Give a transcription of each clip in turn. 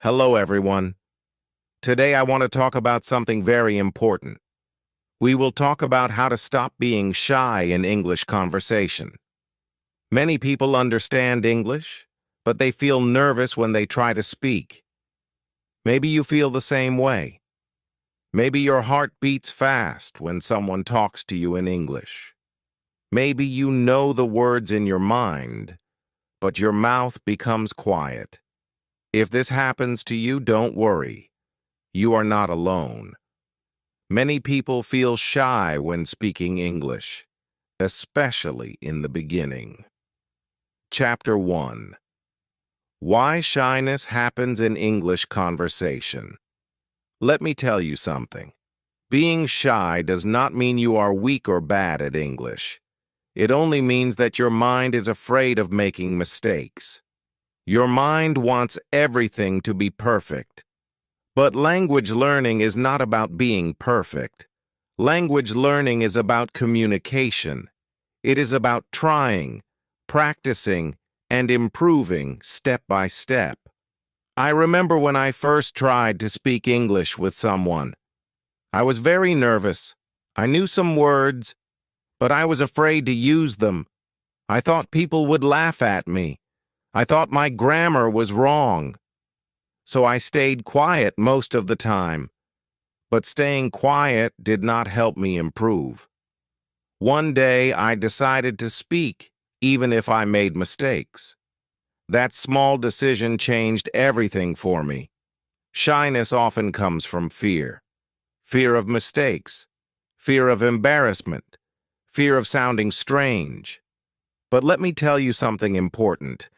Hello, everyone. Today I want to talk about something very important. We will talk about how to stop being shy in English conversation. Many people understand English, but they feel nervous when they try to speak. Maybe you feel the same way. Maybe your heart beats fast when someone talks to you in English. Maybe you know the words in your mind, but your mouth becomes quiet. If this happens to you, don't worry. You are not alone. Many people feel shy when speaking English, especially in the beginning. Chapter 1. Why shyness happens in English conversation. Let me tell you something. Being shy does not mean you are weak or bad at English. It only means that your mind is afraid of making mistakes. Your mind wants everything to be perfect. But language learning is not about being perfect. Language learning is about communication. It is about trying, practicing, and improving step by step. I remember when I first tried to speak English with someone. I was very nervous. I knew some words, but I was afraid to use them. I thought people would laugh at me. I thought my grammar was wrong. So I stayed quiet most of the time. But staying quiet did not help me improve. One day I decided to speak, even if I made mistakes. That small decision changed everything for me. Shyness often comes from fear. Fear of mistakes. Fear of embarrassment. Fear of sounding strange. But let me tell you something important.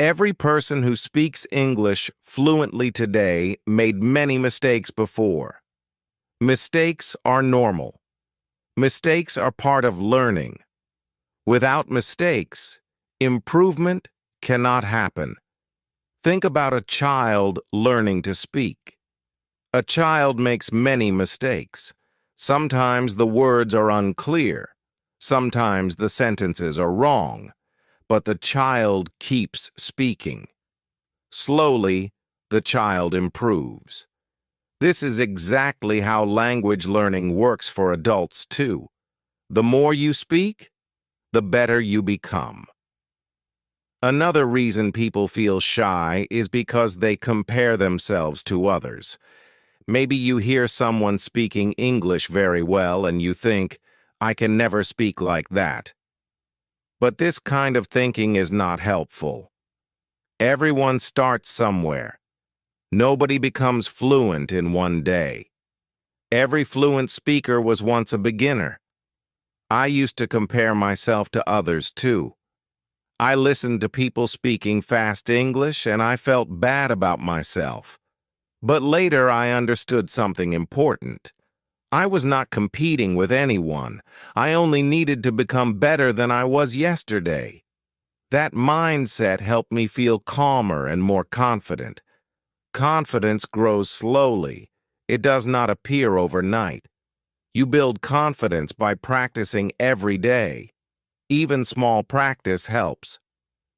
Every person who speaks English fluently today made many mistakes before. Mistakes are normal. Mistakes are part of learning. Without mistakes, improvement cannot happen. Think about a child learning to speak. A child makes many mistakes. Sometimes the words are unclear. Sometimes the sentences are wrong. But the child keeps speaking. Slowly, the child improves. This is exactly how language learning works for adults, too. The more you speak, the better you become. Another reason people feel shy is because they compare themselves to others. Maybe you hear someone speaking English very well and you think, I can never speak like that. But this kind of thinking is not helpful. Everyone starts somewhere. Nobody becomes fluent in one day. Every fluent speaker was once a beginner. I used to compare myself to others too. I listened to people speaking fast English and I felt bad about myself. But later I understood something important. I was not competing with anyone. I only needed to become better than I was yesterday. That mindset helped me feel calmer and more confident. Confidence grows slowly. It does not appear overnight. You build confidence by practicing every day. Even small practice helps.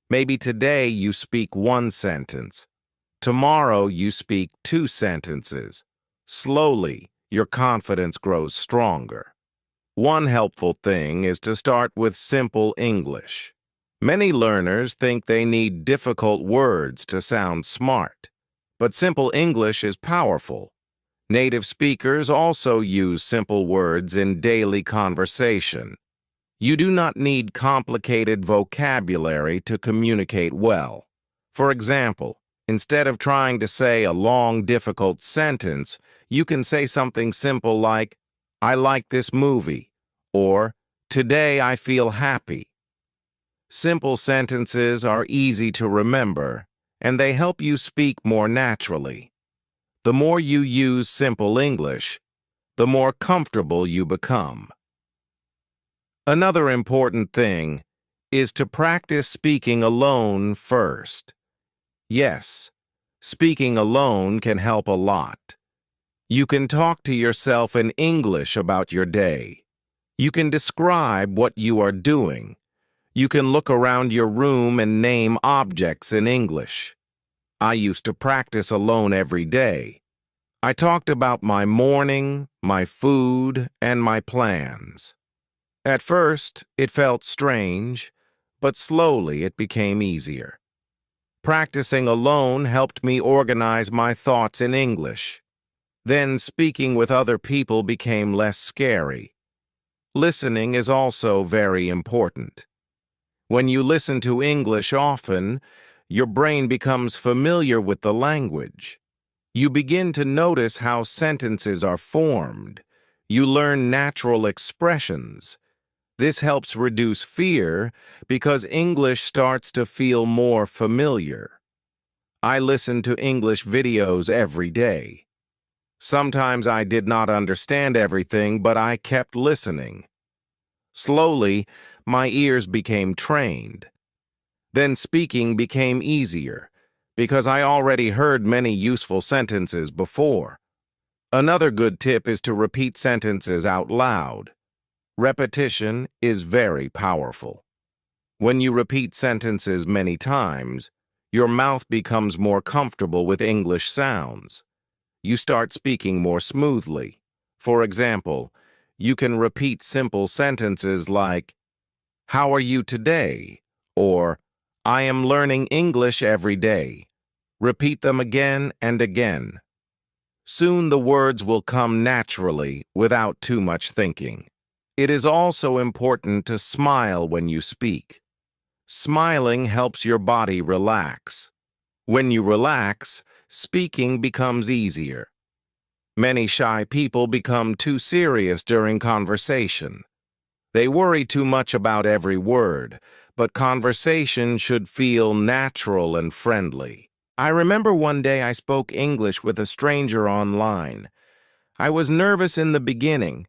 Maybe today you speak one sentence. Tomorrow you speak 2 sentences. Slowly, your confidence grows stronger. One helpful thing is to start with simple English. Many learners think they need difficult words to sound smart. But simple English is powerful. Native speakers also use simple words in daily conversation. You do not need complicated vocabulary to communicate well. For example, instead of trying to say a long, difficult sentence, you can say something simple like, I like this movie, or today I feel happy. Simple sentences are easy to remember, and they help you speak more naturally. The more you use simple English, the more comfortable you become. Another important thing is to practice speaking alone first. Yes, speaking alone can help a lot. You can talk to yourself in English about your day. You can describe what you are doing. You can look around your room and name objects in English. I used to practice alone every day. I talked about my morning, my food, and my plans. At first, it felt strange, but slowly it became easier. Practicing alone helped me organize my thoughts in English. Then speaking with other people became less scary. Listening is also very important. When you listen to English often, your brain becomes familiar with the language. You begin to notice how sentences are formed. You learn natural expressions. This helps reduce fear because English starts to feel more familiar. I listen to English videos every day. Sometimes I did not understand everything, but I kept listening. Slowly, my ears became trained. Then speaking became easier, because I already heard many useful sentences before. Another good tip is to repeat sentences out loud. Repetition is very powerful. When you repeat sentences many times, your mouth becomes more comfortable with English sounds. You start speaking more smoothly. For example, you can repeat simple sentences like, "How are you today?" or "I am learning English every day." Repeat them again and again. Soon the words will come naturally without too much thinking. It is also important to smile when you speak. Smiling helps your body relax. When you relax, speaking becomes easier. Many shy people become too serious during conversation. They worry too much about every word, but conversation should feel natural and friendly. I remember one day I spoke English with a stranger online. I was nervous in the beginning,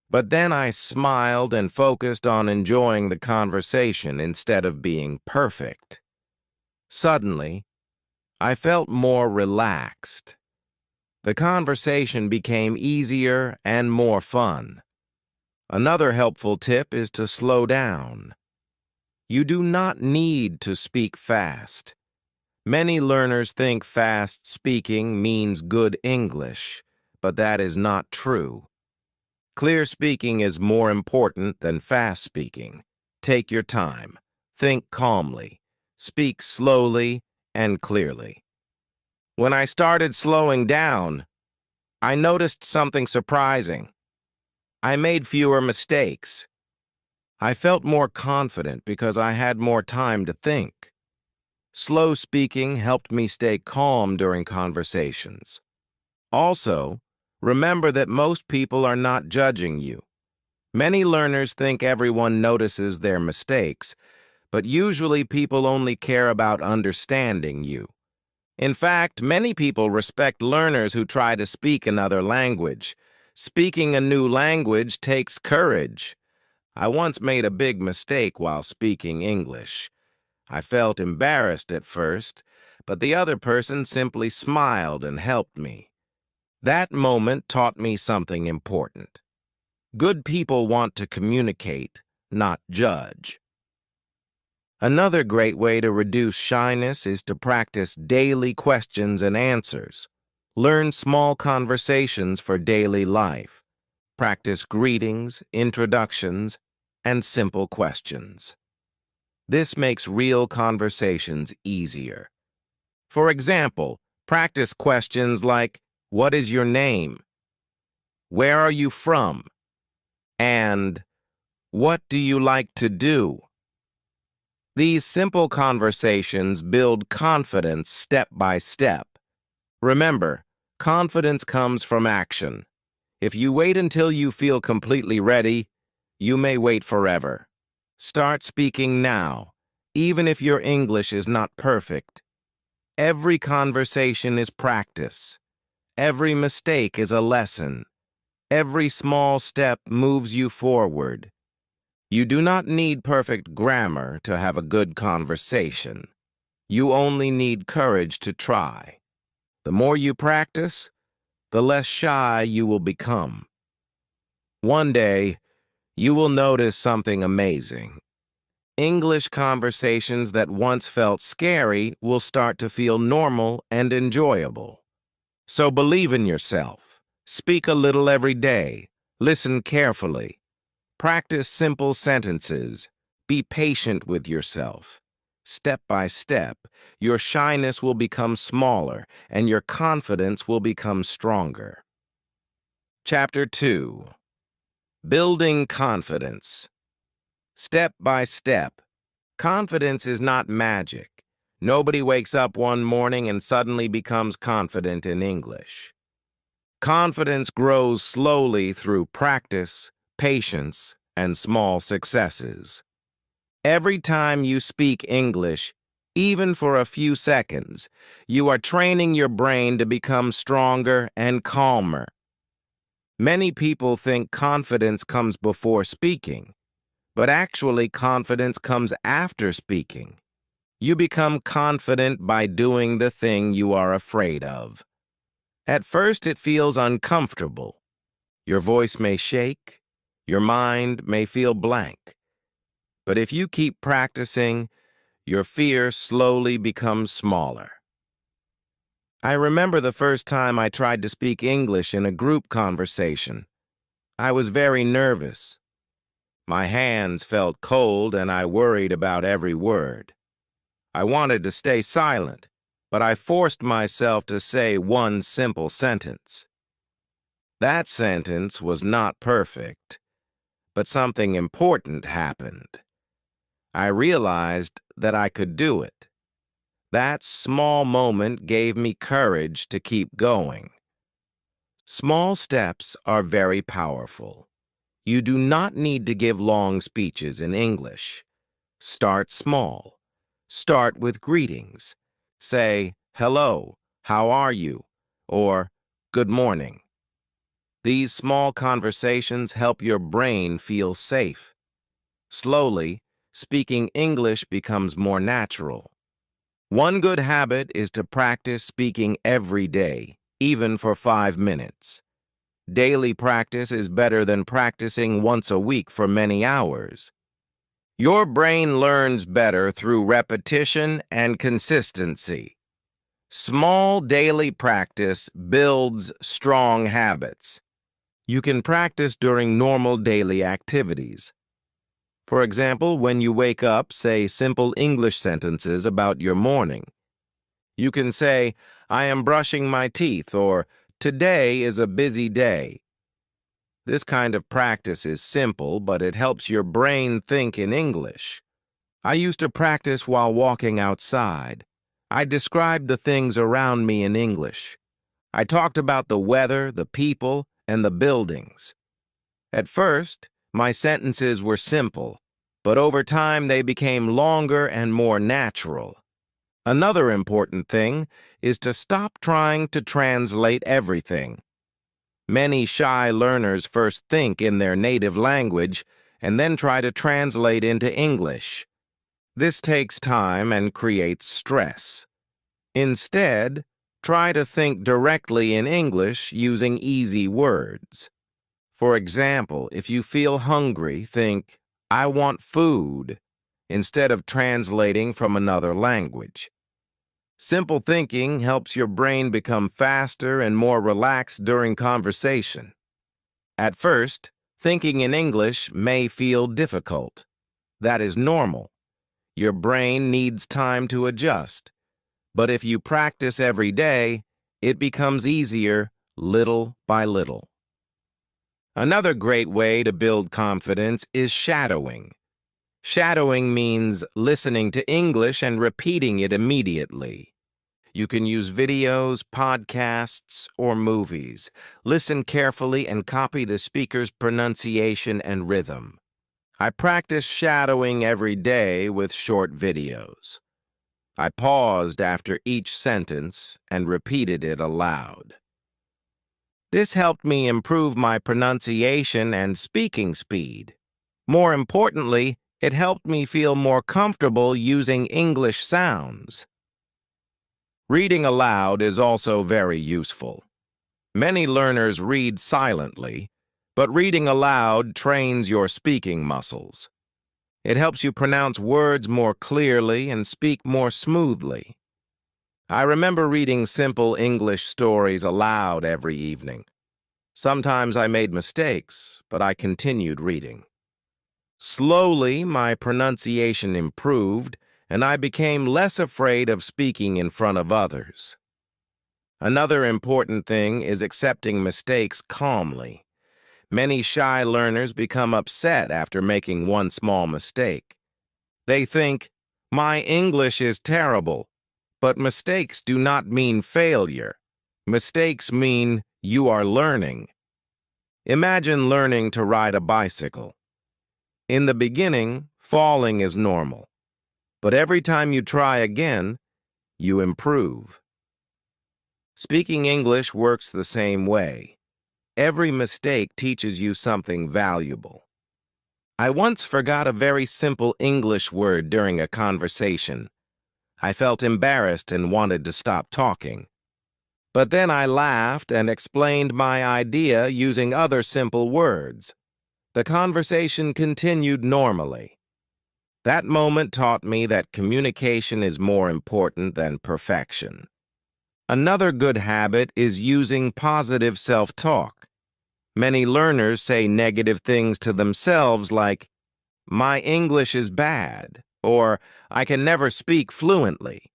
but then I smiled and focused on enjoying the conversation instead of being perfect. Suddenly, I felt more relaxed. The conversation became easier and more fun. Another helpful tip is to slow down. You do not need to speak fast. Many learners think fast speaking means good English, but that is not true. Clear speaking is more important than fast speaking. Take your time. Think calmly. Speak slowly and clearly. When I started slowing down, I noticed something surprising. I made fewer mistakes. I felt more confident because I had more time to think. Slow speaking helped me stay calm during conversations. Also, remember that most people are not judging you. Many learners think everyone notices their mistakes, but usually people only care about understanding you. In fact, many people respect learners who try to speak another language. Speaking a new language takes courage. I once made a big mistake while speaking English. I felt embarrassed at first, but the other person simply smiled and helped me. That moment taught me something important. Good people want to communicate, not judge. Another great way to reduce shyness is to practice daily questions and answers. Learn small conversations for daily life. Practice greetings, introductions, and simple questions. This makes real conversations easier. For example, practice questions like, "What is your name?" "Where are you from?" and "What do you like to do?" These simple conversations build confidence step by step. Remember, confidence comes from action. If you wait until you feel completely ready, you may wait forever. Start speaking now, even if your English is not perfect. Every conversation is practice. Every mistake is a lesson. Every small step moves you forward. You do not need perfect grammar to have a good conversation. You only need courage to try. The more you practice, the less shy you will become. One day, you will notice something amazing. English conversations that once felt scary will start to feel normal and enjoyable. So believe in yourself. Speak a little every day. Listen carefully. Practice simple sentences. Be patient with yourself. Step by step, your shyness will become smaller and your confidence will become stronger. Chapter 2. Building Confidence. Step by step. Confidence is not magic. Nobody wakes up one morning and suddenly becomes confident in English. Confidence grows slowly through practice, patience, and small successes. Every time you speak English, even for a few seconds, you are training your brain to become stronger and calmer. Many people think confidence comes before speaking, but actually confidence comes after speaking. You become confident by doing the thing you are afraid of. At first, it feels uncomfortable. Your voice may shake, your mind may feel blank. But if you keep practicing, your fear slowly becomes smaller. I remember the first time I tried to speak English in a group conversation. I was very nervous. My hands felt cold and I worried about every word. I wanted to stay silent, but I forced myself to say one simple sentence. That sentence was not perfect, but something important happened. I realized that I could do it. That small moment gave me courage to keep going. Small steps are very powerful. You do not need to give long speeches in English. Start small. Start with greetings. Say, hello, how are you? Or, good morning. These small conversations help your brain feel safe. Slowly, speaking English becomes more natural. One good habit is to practice speaking every day, even for 5 minutes. Daily practice is better than practicing once a week for many hours. Your brain learns better through repetition and consistency. Small daily practice builds strong habits. You can practice during normal daily activities. For example, when you wake up, say simple English sentences about your morning. You can say, I am brushing my teeth, or today is a busy day. This kind of practice is simple, but it helps your brain think in English. I used to practice while walking outside. I described the things around me in English. I talked about the weather, the people, and the buildings. At first, my sentences were simple, but over time they became longer and more natural. Another important thing is to stop trying to translate everything. Many shy learners first think in their native language and then try to translate into English. This takes time and creates stress. Instead, try to think directly in English using easy words. For example, if you feel hungry, think, I want food, instead of translating from another language. Simple thinking helps your brain become faster and more relaxed during conversation. At first, thinking in English may feel difficult. That is normal. Your brain needs time to adjust. But if you practice every day, it becomes easier little by little. Another great way to build confidence is shadowing. Shadowing means listening to English and repeating it immediately. You can use videos, podcasts, or movies. Listen carefully and copy the speaker's pronunciation and rhythm. I practice shadowing every day with short videos. I paused after each sentence and repeated it aloud. This helped me improve my pronunciation and speaking speed. More importantly, it helped me feel more comfortable using English sounds. Reading aloud is also very useful. Many learners read silently, but reading aloud trains your speaking muscles. It helps you pronounce words more clearly and speak more smoothly. I remember reading simple English stories aloud every evening. Sometimes I made mistakes, but I continued reading. Slowly, my pronunciation improved, and I became less afraid of speaking in front of others. Another important thing is accepting mistakes calmly. Many shy learners become upset after making one small mistake. They think, "My English is terrible," but mistakes do not mean failure. Mistakes mean you are learning. Imagine learning to ride a bicycle. In the beginning, falling is normal, but every time you try again, you improve. Speaking English works the same way. Every mistake teaches you something valuable. I once forgot a very simple English word during a conversation. I felt embarrassed and wanted to stop talking. But then I laughed and explained my idea using other simple words. The conversation continued normally. That moment taught me that communication is more important than perfection. Another good habit is using positive self-talk. Many learners say negative things to themselves like, "My English is bad," or "I can never speak fluently."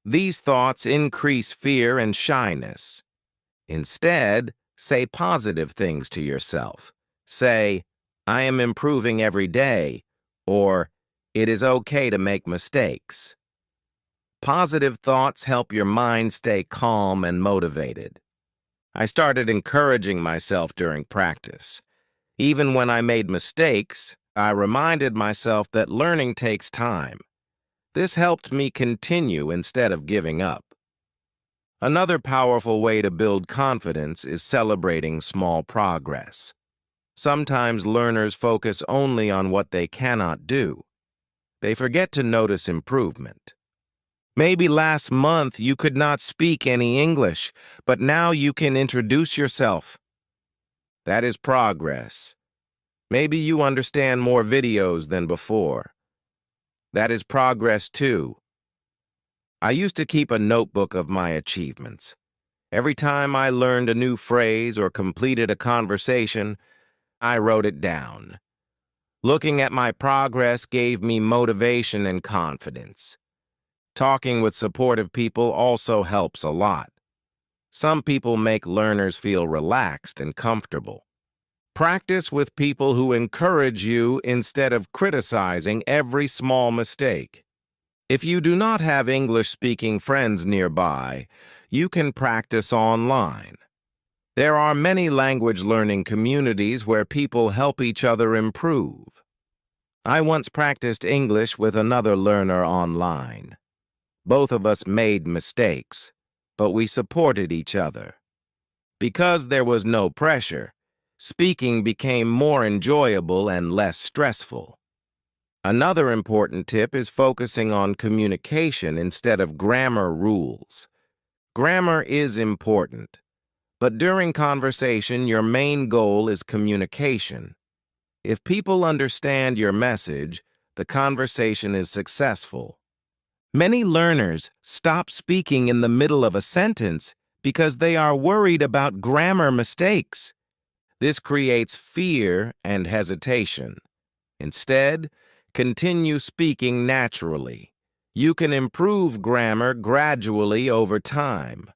These thoughts increase fear and shyness. Instead, say positive things to yourself. Say, "I am improving every day," or "It is okay to make mistakes." Positive thoughts help your mind stay calm and motivated. I started encouraging myself during practice. Even when I made mistakes, I reminded myself that learning takes time. This helped me continue instead of giving up. Another powerful way to build confidence is celebrating small progress. Sometimes learners focus only on what they cannot do. They forget to notice improvement. Maybe last month you could not speak any English, but now you can introduce yourself. That is progress. Maybe you understand more videos than before. That is progress too. I used to keep a notebook of my achievements. Every time I learned a new phrase or completed a conversation, I wrote it down. Looking at my progress gave me motivation and confidence. Talking with supportive people also helps a lot. Some people make learners feel relaxed and comfortable. Practice with people who encourage you instead of criticizing every small mistake. If you do not have English-speaking friends nearby, you can practice online. There are many language learning communities where people help each other improve. I once practiced English with another learner online. Both of us made mistakes, but we supported each other. Because there was no pressure, speaking became more enjoyable and less stressful. Another important tip is focusing on communication instead of grammar rules. Grammar is important, but during conversation, your main goal is communication. If people understand your message, the conversation is successful. Many learners stop speaking in the middle of a sentence because they are worried about grammar mistakes. This creates fear and hesitation. Instead, continue speaking naturally. You can improve grammar gradually over time.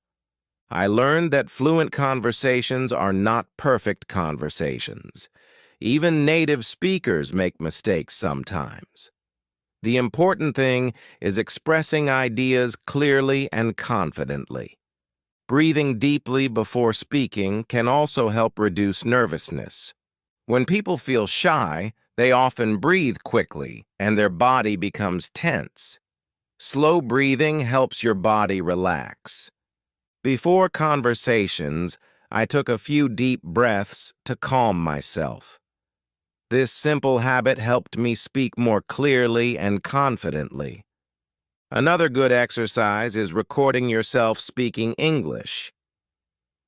I learned that fluent conversations are not perfect conversations. Even native speakers make mistakes sometimes. The important thing is expressing ideas clearly and confidently. Breathing deeply before speaking can also help reduce nervousness. When people feel shy, they often breathe quickly and their body becomes tense. Slow breathing helps your body relax. Before conversations, I took a few deep breaths to calm myself. This simple habit helped me speak more clearly and confidently. Another good exercise is recording yourself speaking English.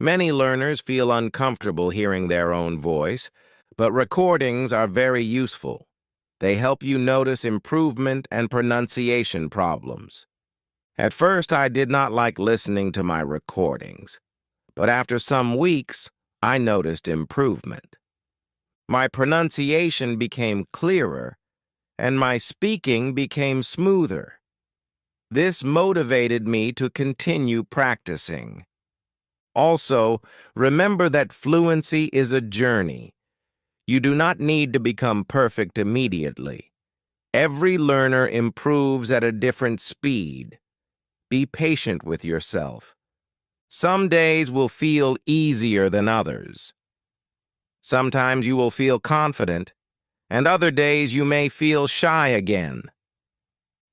Many learners feel uncomfortable hearing their own voice, but recordings are very useful. They help you notice improvement and pronunciation problems. At first, I did not like listening to my recordings, but after some weeks, I noticed improvement. My pronunciation became clearer, and my speaking became smoother. This motivated me to continue practicing. Also, remember that fluency is a journey. You do not need to become perfect immediately. Every learner improves at a different speed. Be patient with yourself. Some days will feel easier than others. Sometimes you will feel confident, and other days you may feel shy again.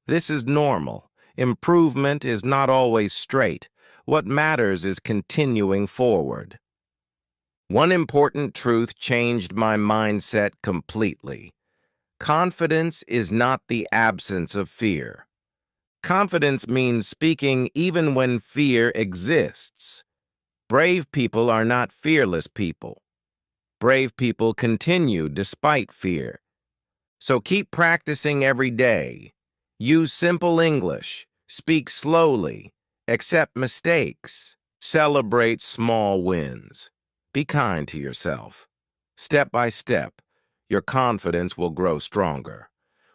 This is normal. Improvement is not always straight. What matters is continuing forward. One important truth changed my mindset completely. Confidence is not the absence of fear. Confidence means speaking even when fear exists. Brave people are not fearless people. Brave people continue despite fear. So keep practicing every day. Use simple English. Speak slowly. Accept mistakes. Celebrate small wins. Be kind to yourself. Step by step, your confidence will grow stronger.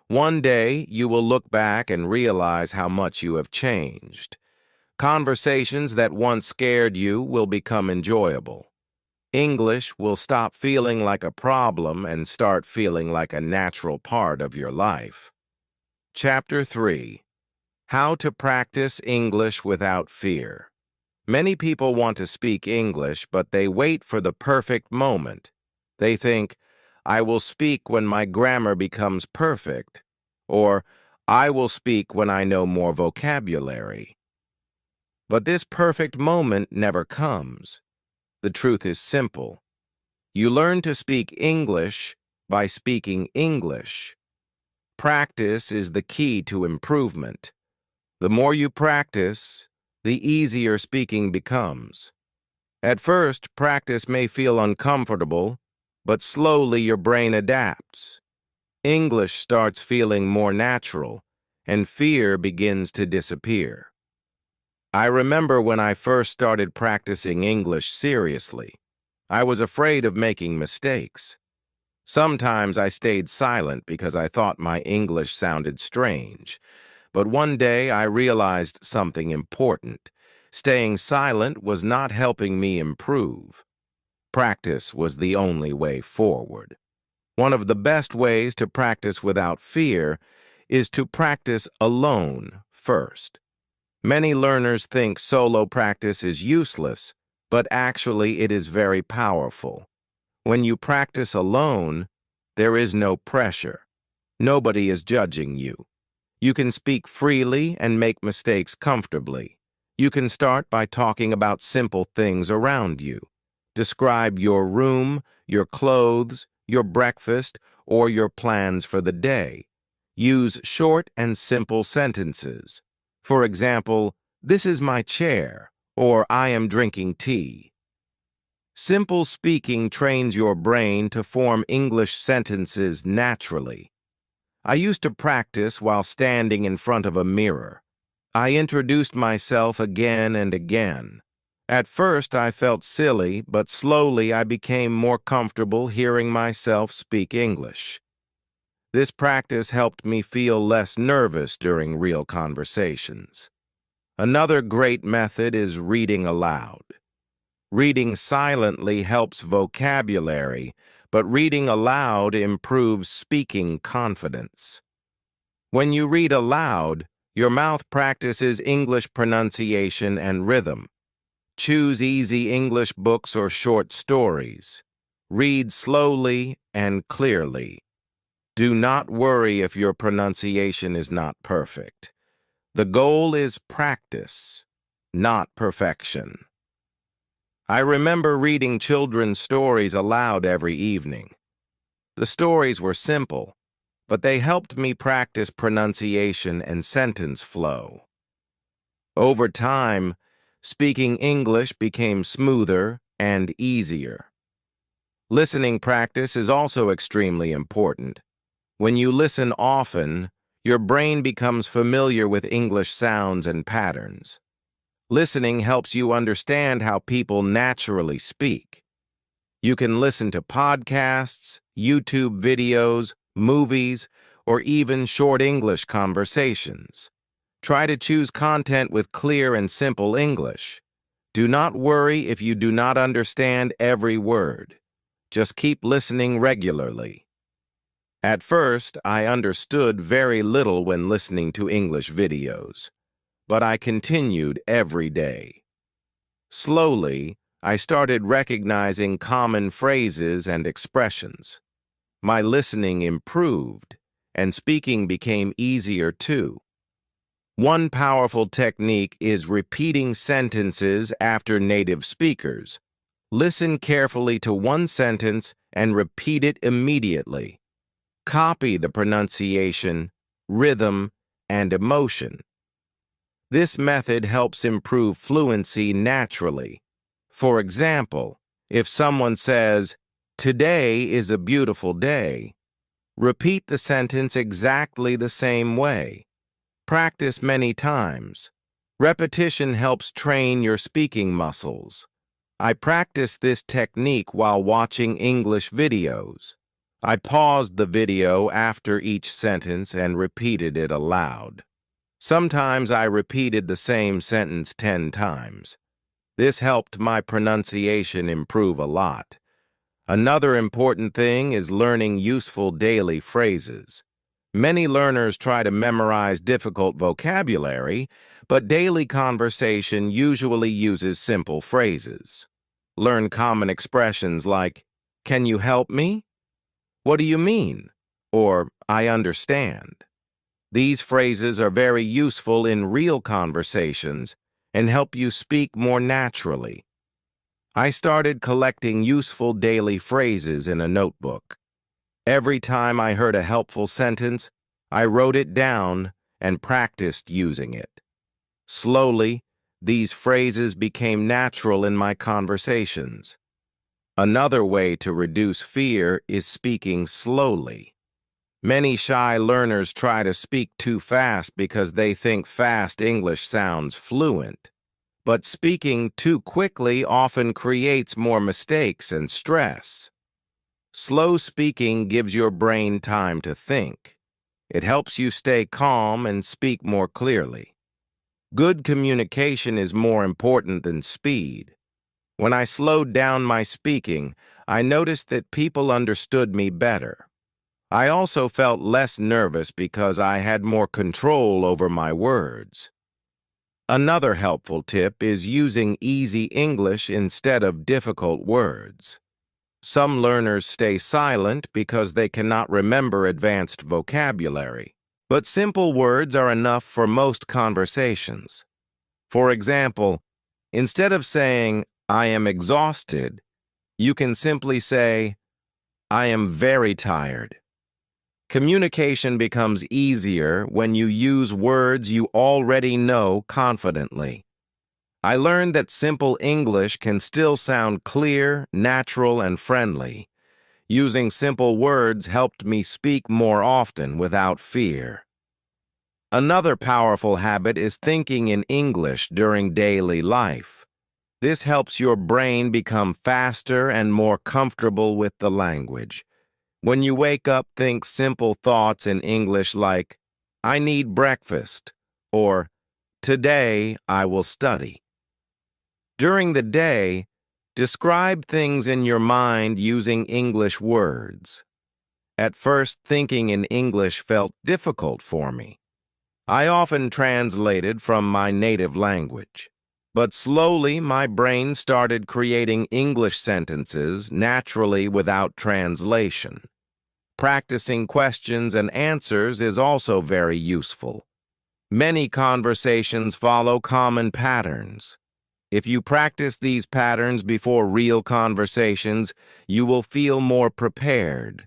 One day, you will look back and realize how much you have changed. Conversations that once scared you will become enjoyable. English will stop feeling like a problem and start feeling like a natural part of your life. Chapter 3. How to Practice English Without Fear. Many people want to speak English, but they wait for the perfect moment. They think, I will speak when my grammar becomes perfect, or I will speak when I know more vocabulary. But this perfect moment never comes. The truth is simple. You learn to speak English by speaking English. Practice is the key to improvement. The more you practice, the easier speaking becomes. At first, practice may feel uncomfortable, but slowly your brain adapts. English starts feeling more natural, and fear begins to disappear. I remember when I first started practicing English seriously. I was afraid of making mistakes. Sometimes I stayed silent because I thought my English sounded strange. But one day I realized something important. Staying silent was not helping me improve. Practice was the only way forward. One of the best ways to practice without fear is to practice alone first. Many learners think solo practice is useless, but actually it is very powerful. When you practice alone, there is no pressure. Nobody is judging you. You can speak freely and make mistakes comfortably. You can start by talking about simple things around you. Describe your room, your clothes, your breakfast, or your plans for the day. Use short and simple sentences. For example, this is my chair, or I am drinking tea. Simple speaking trains your brain to form English sentences naturally. I used to practice while standing in front of a mirror. I introduced myself again and again. At first, I felt silly, but slowly I became more comfortable hearing myself speak English. This practice helped me feel less nervous during real conversations. Another great method is reading aloud. Reading silently helps vocabulary, but reading aloud improves speaking confidence. When you read aloud, your mouth practices English pronunciation and rhythm. Choose easy English books or short stories. Read slowly and clearly. Do not worry if your pronunciation is not perfect. The goal is practice, not perfection. I remember reading children's stories aloud every evening. The stories were simple, but they helped me practice pronunciation and sentence flow. Over time, speaking English became smoother and easier. Listening practice is also extremely important. When you listen often, your brain becomes familiar with English sounds and patterns. Listening helps you understand how people naturally speak. You can listen to podcasts, YouTube videos, movies, or even short English conversations. Try to choose content with clear and simple English. Do not worry if you do not understand every word. Just keep listening regularly. At first, I understood very little when listening to English videos, but I continued every day. Slowly, I started recognizing common phrases and expressions. My listening improved, and speaking became easier too. One powerful technique is repeating sentences after native speakers. Listen carefully to one sentence and repeat it immediately. Copy the pronunciation, rhythm, and emotion. This method helps improve fluency naturally. For example, if someone says, "Today is a beautiful day," repeat the sentence exactly the same way. Practice many times. Repetition helps train your speaking muscles. I practiced this technique while watching English videos. I paused the video after each sentence and repeated it aloud. Sometimes I repeated the same sentence 10 times. This helped my pronunciation improve a lot. Another important thing is learning useful daily phrases. Many learners try to memorize difficult vocabulary, but daily conversation usually uses simple phrases. Learn common expressions like, "Can you help me?" "What do you mean?" or "I understand." These phrases are very useful in real conversations and help you speak more naturally. I started collecting useful daily phrases in a notebook. Every time I heard a helpful sentence, I wrote it down and practiced using it. Slowly, these phrases became natural in my conversations. Another way to reduce fear is speaking slowly. Many shy learners try to speak too fast because they think fast English sounds fluent. But speaking too quickly often creates more mistakes and stress. Slow speaking gives your brain time to think. It helps you stay calm and speak more clearly. Good communication is more important than speed. When I slowed down my speaking, I noticed that people understood me better. I also felt less nervous because I had more control over my words. Another helpful tip is using easy English instead of difficult words. Some learners stay silent because they cannot remember advanced vocabulary, but simple words are enough for most conversations. For example, instead of saying, "I am exhausted," you can simply say, "I am very tired." Communication becomes easier when you use words you already know confidently. I learned that simple English can still sound clear, natural, and friendly. Using simple words helped me speak more often without fear. Another powerful habit is thinking in English during daily life. This helps your brain become faster and more comfortable with the language. When you wake up, think simple thoughts in English like, "I need breakfast," or "Today I will study." During the day, describe things in your mind using English words. At first, thinking in English felt difficult for me. I often translated from my native language. But slowly, my brain started creating English sentences naturally without translation. Practicing questions and answers is also very useful. Many conversations follow common patterns. If you practice these patterns before real conversations, you will feel more prepared.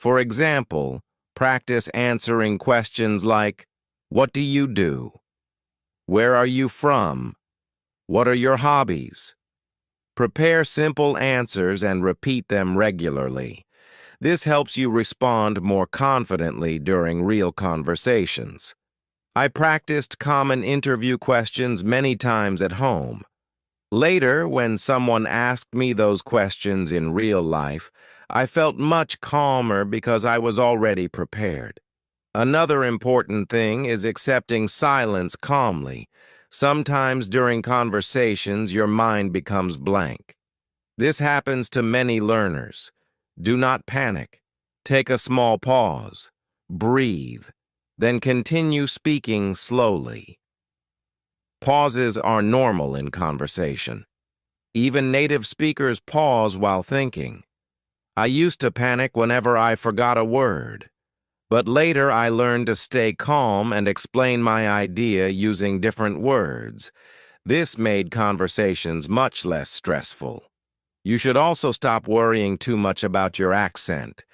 For example, practice answering questions like, "What do you do?" "Where are you from?" "What are your hobbies?" Prepare simple answers and repeat them regularly. This helps you respond more confidently during real conversations. I practiced common interview questions many times at home. Later, when someone asked me those questions in real life, I felt much calmer because I was already prepared. Another important thing is accepting silence calmly. Sometimes during conversations, your mind becomes blank. This happens to many learners. Do not panic. Take a small pause. Breathe. Then continue speaking slowly. Pauses are normal in conversation. Even native speakers pause while thinking. I used to panic whenever I forgot a word, but later I learned to stay calm and explain my idea using different words. This made conversations much less stressful. You should also stop worrying too much about your accent.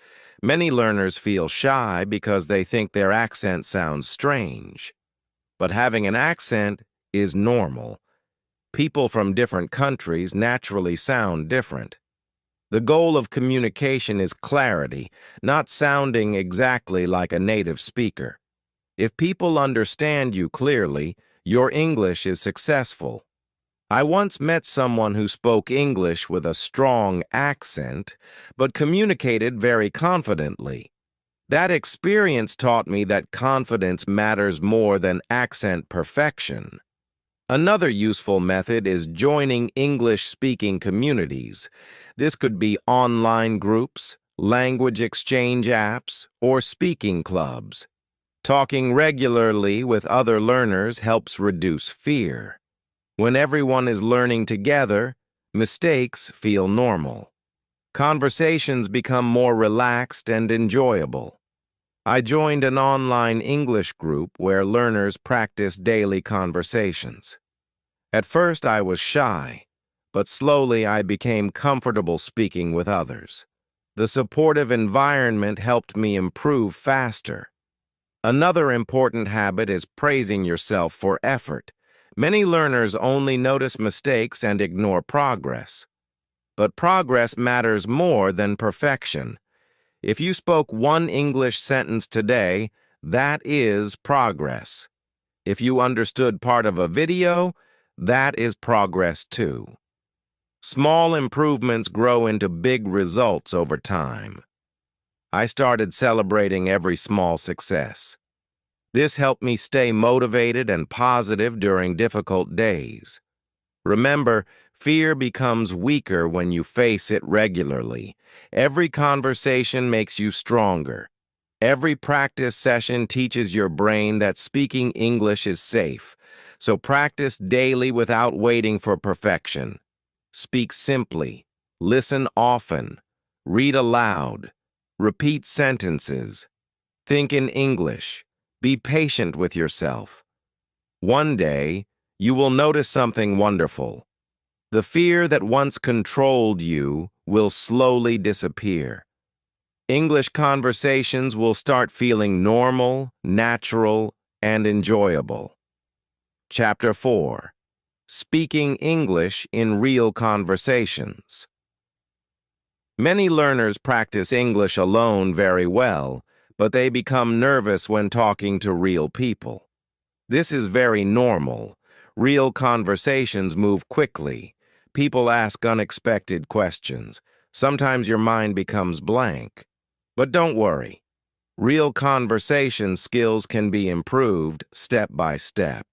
Many learners feel shy because they think their accent sounds strange. But having an accent is normal. People from different countries naturally sound different. The goal of communication is clarity, not sounding exactly like a native speaker. If people understand you clearly, your English is successful. I once met someone who spoke English with a strong accent, but communicated very confidently. That experience taught me that confidence matters more than accent perfection. Another useful method is joining English-speaking communities. This could be online groups, language exchange apps, or speaking clubs. Talking regularly with other learners helps reduce fear. When everyone is learning together, mistakes feel normal. Conversations become more relaxed and enjoyable. I joined an online English group where learners practice daily conversations. At first I was shy, but slowly I became comfortable speaking with others. The supportive environment helped me improve faster. Another important habit is praising yourself for effort. Many learners only notice mistakes and ignore progress. But progress matters more than perfection. If you spoke one English sentence today, that is progress. If you understood part of a video, that is progress too. Small improvements grow into big results over time. I started celebrating every small success. This helped me stay motivated and positive during difficult days. Remember, fear becomes weaker when you face it regularly. Every conversation makes you stronger. Every practice session teaches your brain that speaking English is safe. So practice daily without waiting for perfection. Speak simply. Listen often. Read aloud. Repeat sentences. Think in English. Be patient with yourself. One day, you will notice something wonderful. The fear that once controlled you will slowly disappear. English conversations will start feeling normal, natural, and enjoyable. Chapter 4. Speaking English in Real Conversations. Many learners practice English alone very well, but they become nervous when talking to real people. This is very normal. Real conversations move quickly. People ask unexpected questions. Sometimes your mind becomes blank. But don't worry. Real conversation skills can be improved step by step.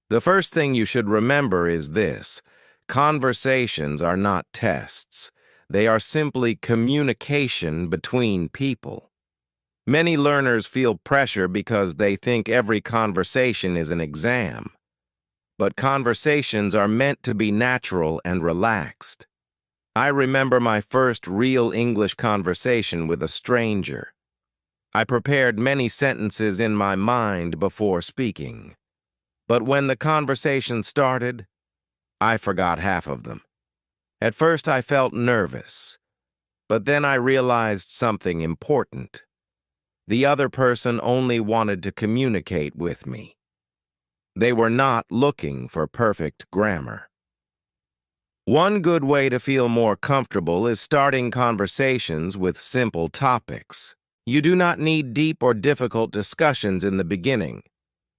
The first thing you should remember is this: conversations are not tests. They are simply communication between people. Many learners feel pressure because they think every conversation is an exam. But conversations are meant to be natural and relaxed. I remember my first real English conversation with a stranger. I prepared many sentences in my mind before speaking. But when the conversation started, I forgot half of them. At first I felt nervous, but then I realized something important. The other person only wanted to communicate with me. They were not looking for perfect grammar. One good way to feel more comfortable is starting conversations with simple topics. You do not need deep or difficult discussions in the beginning.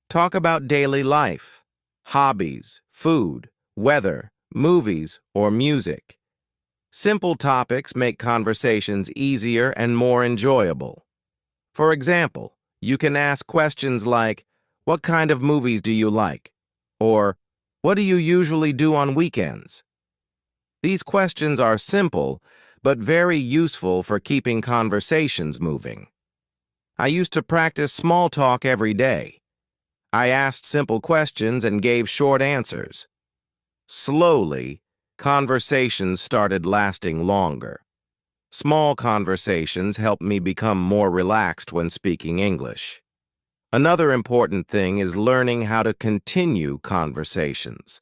Talk about daily life, hobbies, food, weather, movies, or music. Simple topics make conversations easier and more enjoyable. For example, you can ask questions like, "What kind of movies do you like?" Or, "What do you usually do on weekends?" These questions are simple, but very useful for keeping conversations moving. I used to practice small talk every day. I asked simple questions and gave short answers. Slowly, conversations started lasting longer. Small conversations helped me become more relaxed when speaking English. Another important thing is learning how to continue conversations.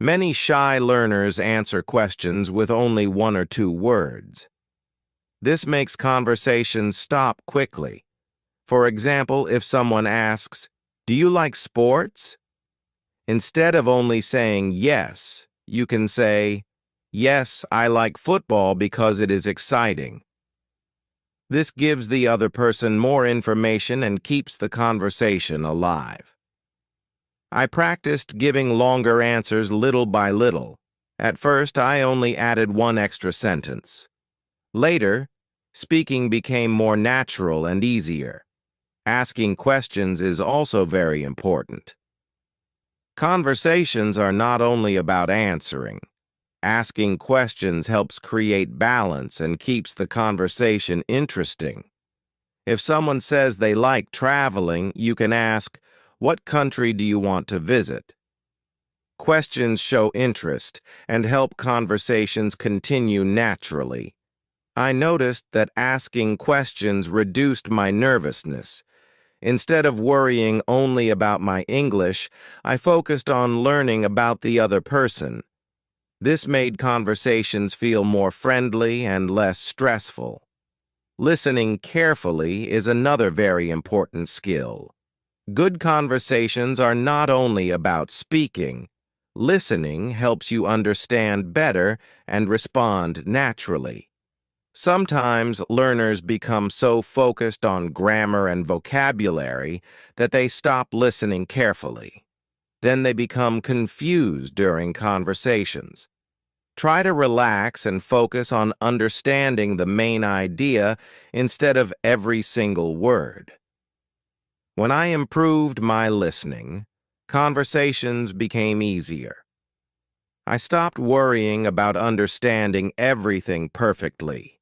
Many shy learners answer questions with only one or two words. This makes conversations stop quickly. For example, if someone asks, "Do you like sports?" Instead of only saying yes, you can say, "Yes, I like football because it is exciting." This gives the other person more information and keeps the conversation alive. I practiced giving longer answers little by little. At first, I only added one extra sentence. Later, speaking became more natural and easier. Asking questions is also very important. Conversations are not only about answering. Asking questions helps create balance and keeps the conversation interesting. If someone says they like traveling, you can ask, "What country do you want to visit?" Questions show interest and help conversations continue naturally. I noticed that asking questions reduced my nervousness. Instead of worrying only about my English, I focused on learning about the other person. This made conversations feel more friendly and less stressful. Listening carefully is another very important skill. Good conversations are not only about speaking. Listening helps you understand better and respond naturally. Sometimes learners become so focused on grammar and vocabulary that they stop listening carefully. Then they become confused during conversations. Try to relax and focus on understanding the main idea instead of every single word. When I improved my listening, conversations became easier. I stopped worrying about understanding everything perfectly.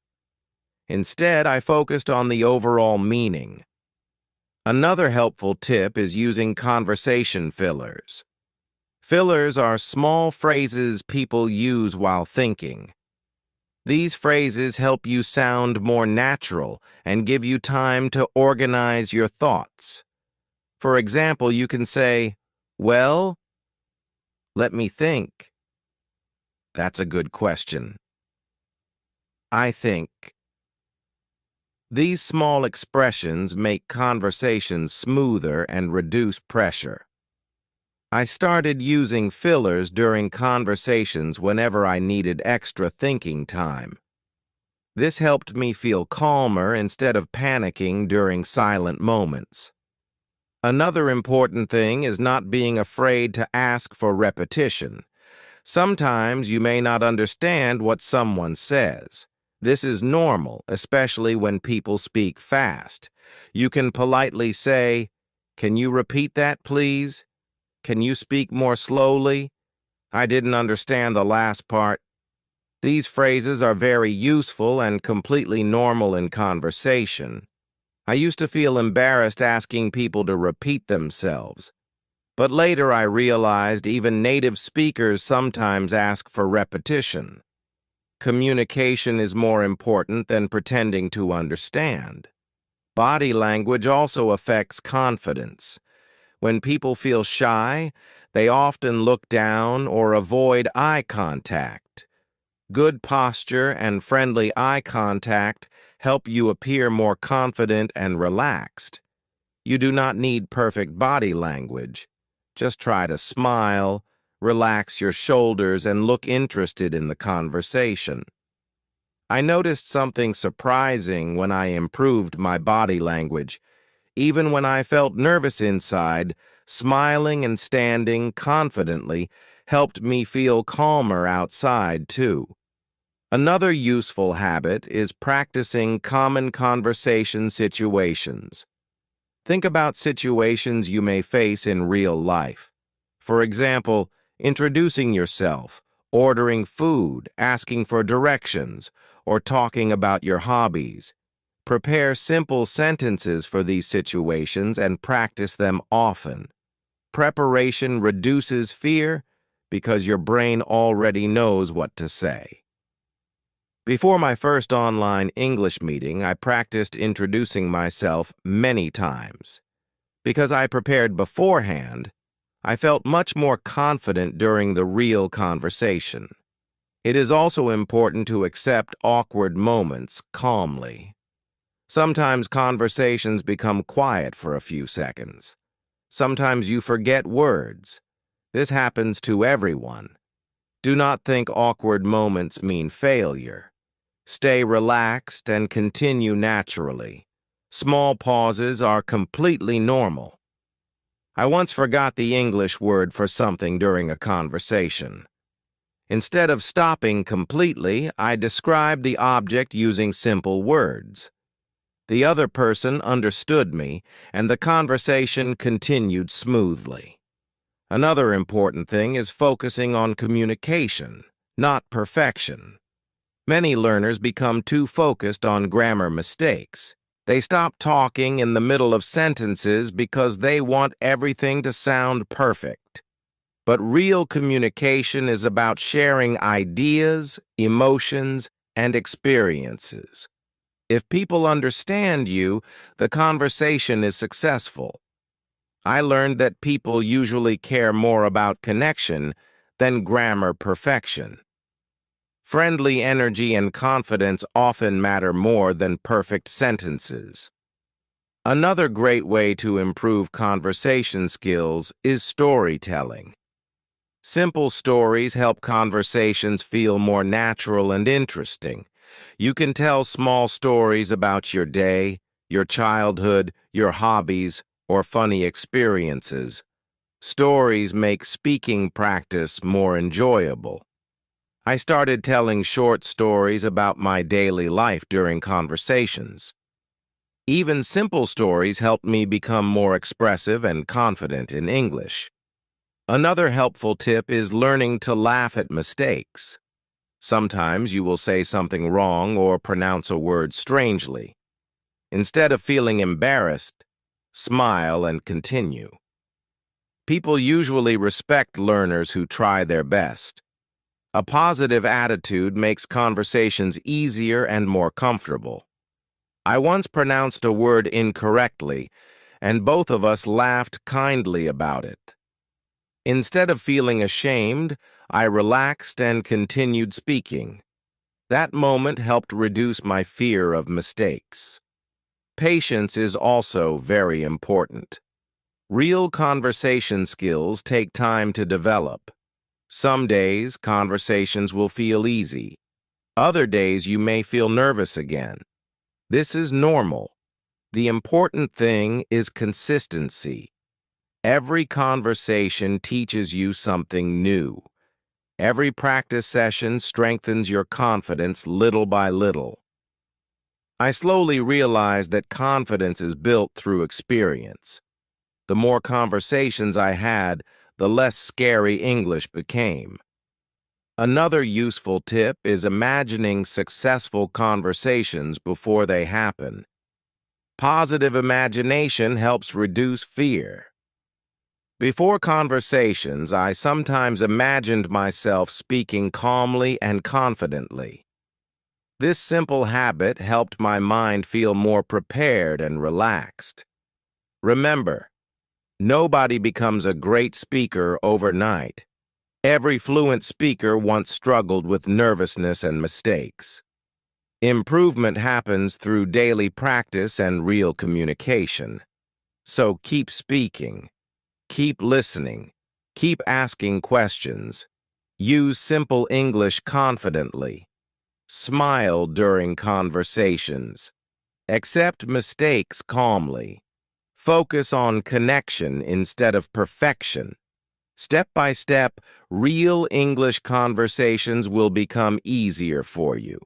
Instead, I focused on the overall meaning. Another helpful tip is using conversation fillers. Fillers are small phrases people use while thinking. These phrases help you sound more natural and give you time to organize your thoughts. For example, you can say, "Well, let me think." That's a good question. I think. These small expressions make conversations smoother and reduce pressure. I started using fillers during conversations whenever I needed extra thinking time. This helped me feel calmer instead of panicking during silent moments. Another important thing is not being afraid to ask for repetition. Sometimes you may not understand what someone says. This is normal, especially when people speak fast. You can politely say, "Can you repeat that, please? Can you speak more slowly? I didn't understand the last part." These phrases are very useful and completely normal in conversation. I used to feel embarrassed asking people to repeat themselves. But later I realized even native speakers sometimes ask for repetition. Communication is more important than pretending to understand. Body language also affects confidence. When people feel shy, they often look down or avoid eye contact. Good posture and friendly eye contact help you appear more confident and relaxed. You do not need perfect body language. Just try to smile, Relax your shoulders and look interested in the conversation. I noticed something surprising when I improved my body language. Even when I felt nervous inside, smiling and standing confidently helped me feel calmer outside, too. Another useful habit is practicing common conversation situations. Think about situations you may face in real life. For example, introducing yourself, ordering food, asking for directions, or talking about your hobbies. Prepare simple sentences for these situations and practice them often. Preparation reduces fear because your brain already knows what to say. Before my first online English meeting, I practiced introducing myself many times. Because I prepared beforehand, I felt much more confident during the real conversation. It is also important to accept awkward moments calmly. Sometimes conversations become quiet for a few seconds. Sometimes you forget words. This happens to everyone. Do not think awkward moments mean failure. Stay relaxed and continue naturally. Small pauses are completely normal. I once forgot the English word for something during a conversation. Instead of stopping completely, I described the object using simple words. The other person understood me, and the conversation continued smoothly. Another important thing is focusing on communication, not perfection. Many learners become too focused on grammar mistakes. They stop talking in the middle of sentences because they want everything to sound perfect. But real communication is about sharing ideas, emotions, and experiences. If people understand you, the conversation is successful. I learned that people usually care more about connection than grammar perfection. Friendly energy and confidence often matter more than perfect sentences. Another great way to improve conversation skills is storytelling. Simple stories help conversations feel more natural and interesting. You can tell small stories about your day, your childhood, your hobbies, or funny experiences. Stories make speaking practice more enjoyable. I started telling short stories about my daily life during conversations. Even simple stories helped me become more expressive and confident in English. Another helpful tip is learning to laugh at mistakes. Sometimes you will say something wrong or pronounce a word strangely. Instead of feeling embarrassed, smile and continue. People usually respect learners who try their best. A positive attitude makes conversations easier and more comfortable. I once pronounced a word incorrectly, and both of us laughed kindly about it. Instead of feeling ashamed, I relaxed and continued speaking. That moment helped reduce my fear of mistakes. Patience is also very important. Real conversation skills take time to develop. Some days, conversations will feel easy. Other days, you may feel nervous again. This is normal. The important thing is consistency. Every conversation teaches you something new. Every practice session strengthens your confidence little by little. I slowly realized that confidence is built through experience. The more conversations I had, the less scary English became. Another useful tip is imagining successful conversations before they happen. Positive imagination helps reduce fear. Before conversations, I sometimes imagined myself speaking calmly and confidently. This simple habit helped my mind feel more prepared and relaxed. Remember, nobody becomes a great speaker overnight. Every fluent speaker once struggled with nervousness and mistakes. Improvement happens through daily practice and real communication. So keep speaking, keep listening, Keep asking questions. Use simple English confidently. Smile during conversations. Accept mistakes calmly. Focus on connection instead of perfection. Step by step, real English conversations will become easier for you.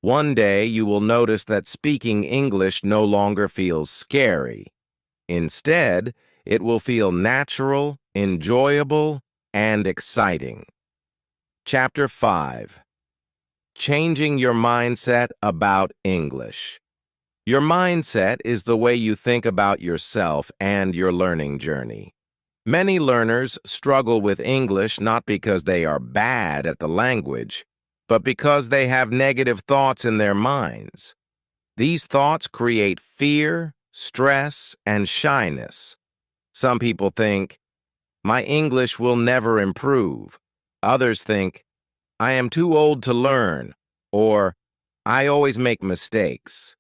One day you will notice that speaking English no longer feels scary. Instead, it will feel natural, enjoyable, and exciting. Chapter 5. Changing your mindset about English. Your mindset is the way you think about yourself and your learning journey. Many learners struggle with English not because they are bad at the language, but because they have negative thoughts in their minds. These thoughts create fear, stress, and shyness. Some people think, my English will never improve. Others think, I am too old to learn, or I always make mistakes.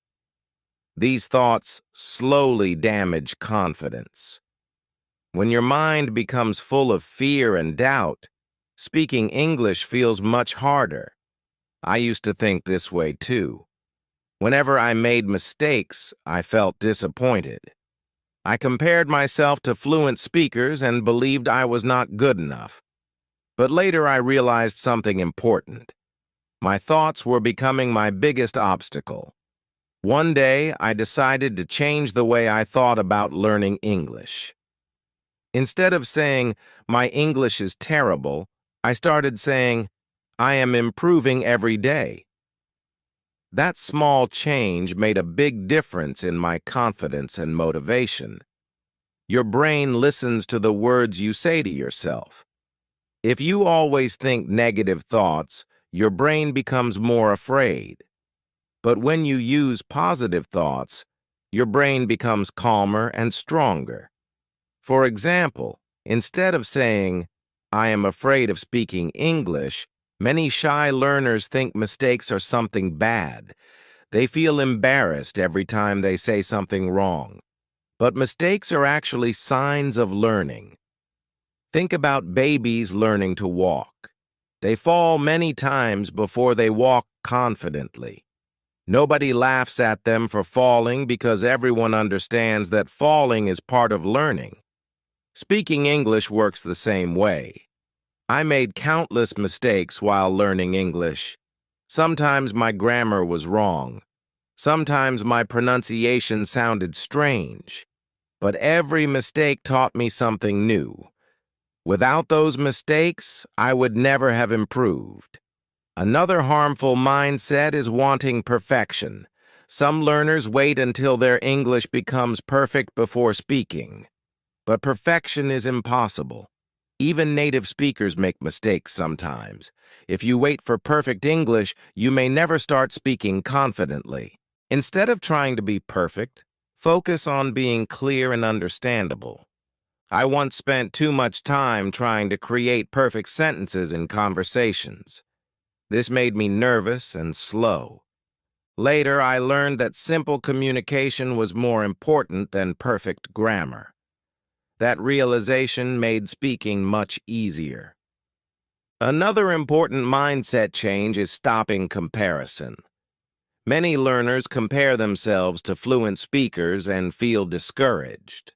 These thoughts slowly damage confidence. When your mind becomes full of fear and doubt, speaking English feels much harder. I used to think this way too. Whenever I made mistakes, I felt disappointed. I compared myself to fluent speakers and believed I was not good enough. But later I realized something important. My thoughts were becoming my biggest obstacle. One day, I decided to change the way I thought about learning English. Instead of saying, my English is terrible, I started saying, I am improving every day. That small change made a big difference in my confidence and motivation. Your brain listens to the words you say to yourself. If you always think negative thoughts, your brain becomes more afraid. But when you use positive thoughts, your brain becomes calmer and stronger. For example, instead of saying, I am afraid of speaking English, many shy learners think mistakes are something bad. They feel embarrassed every time they say something wrong. But mistakes are actually signs of learning. Think about babies learning to walk. They fall many times before they walk confidently. Nobody laughs at them for falling because everyone understands that falling is part of learning. Speaking English works the same way. I made countless mistakes while learning English. Sometimes my grammar was wrong. Sometimes my pronunciation sounded strange. But every mistake taught me something new. Without those mistakes, I would never have improved. Another harmful mindset is wanting perfection. Some learners wait until their English becomes perfect before speaking. But perfection is impossible. Even native speakers make mistakes sometimes. If you wait for perfect English, you may never start speaking confidently. Instead of trying to be perfect, focus on being clear and understandable. I once spent too much time trying to create perfect sentences in conversations. This made me nervous and slow. Later, I learned that simple communication was more important than perfect grammar. That realization made speaking much easier. Another important mindset change is stopping comparison. Many learners compare themselves to fluent speakers and feel discouraged.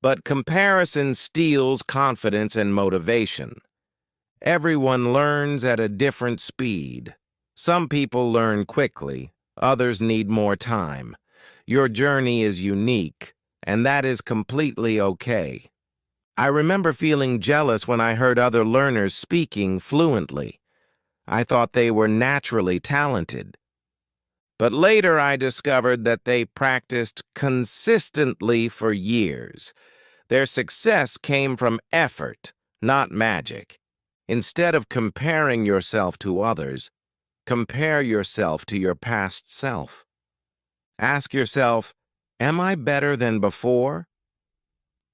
But comparison steals confidence and motivation. Everyone learns at a different speed. Some people learn quickly, others need more time. Your journey is unique, and that is completely okay. I remember feeling jealous when I heard other learners speaking fluently. I thought they were naturally talented. But later I discovered that they practiced consistently for years. Their success came from effort, not magic. Instead of comparing yourself to others, compare yourself to your past self. Ask yourself, am I better than before?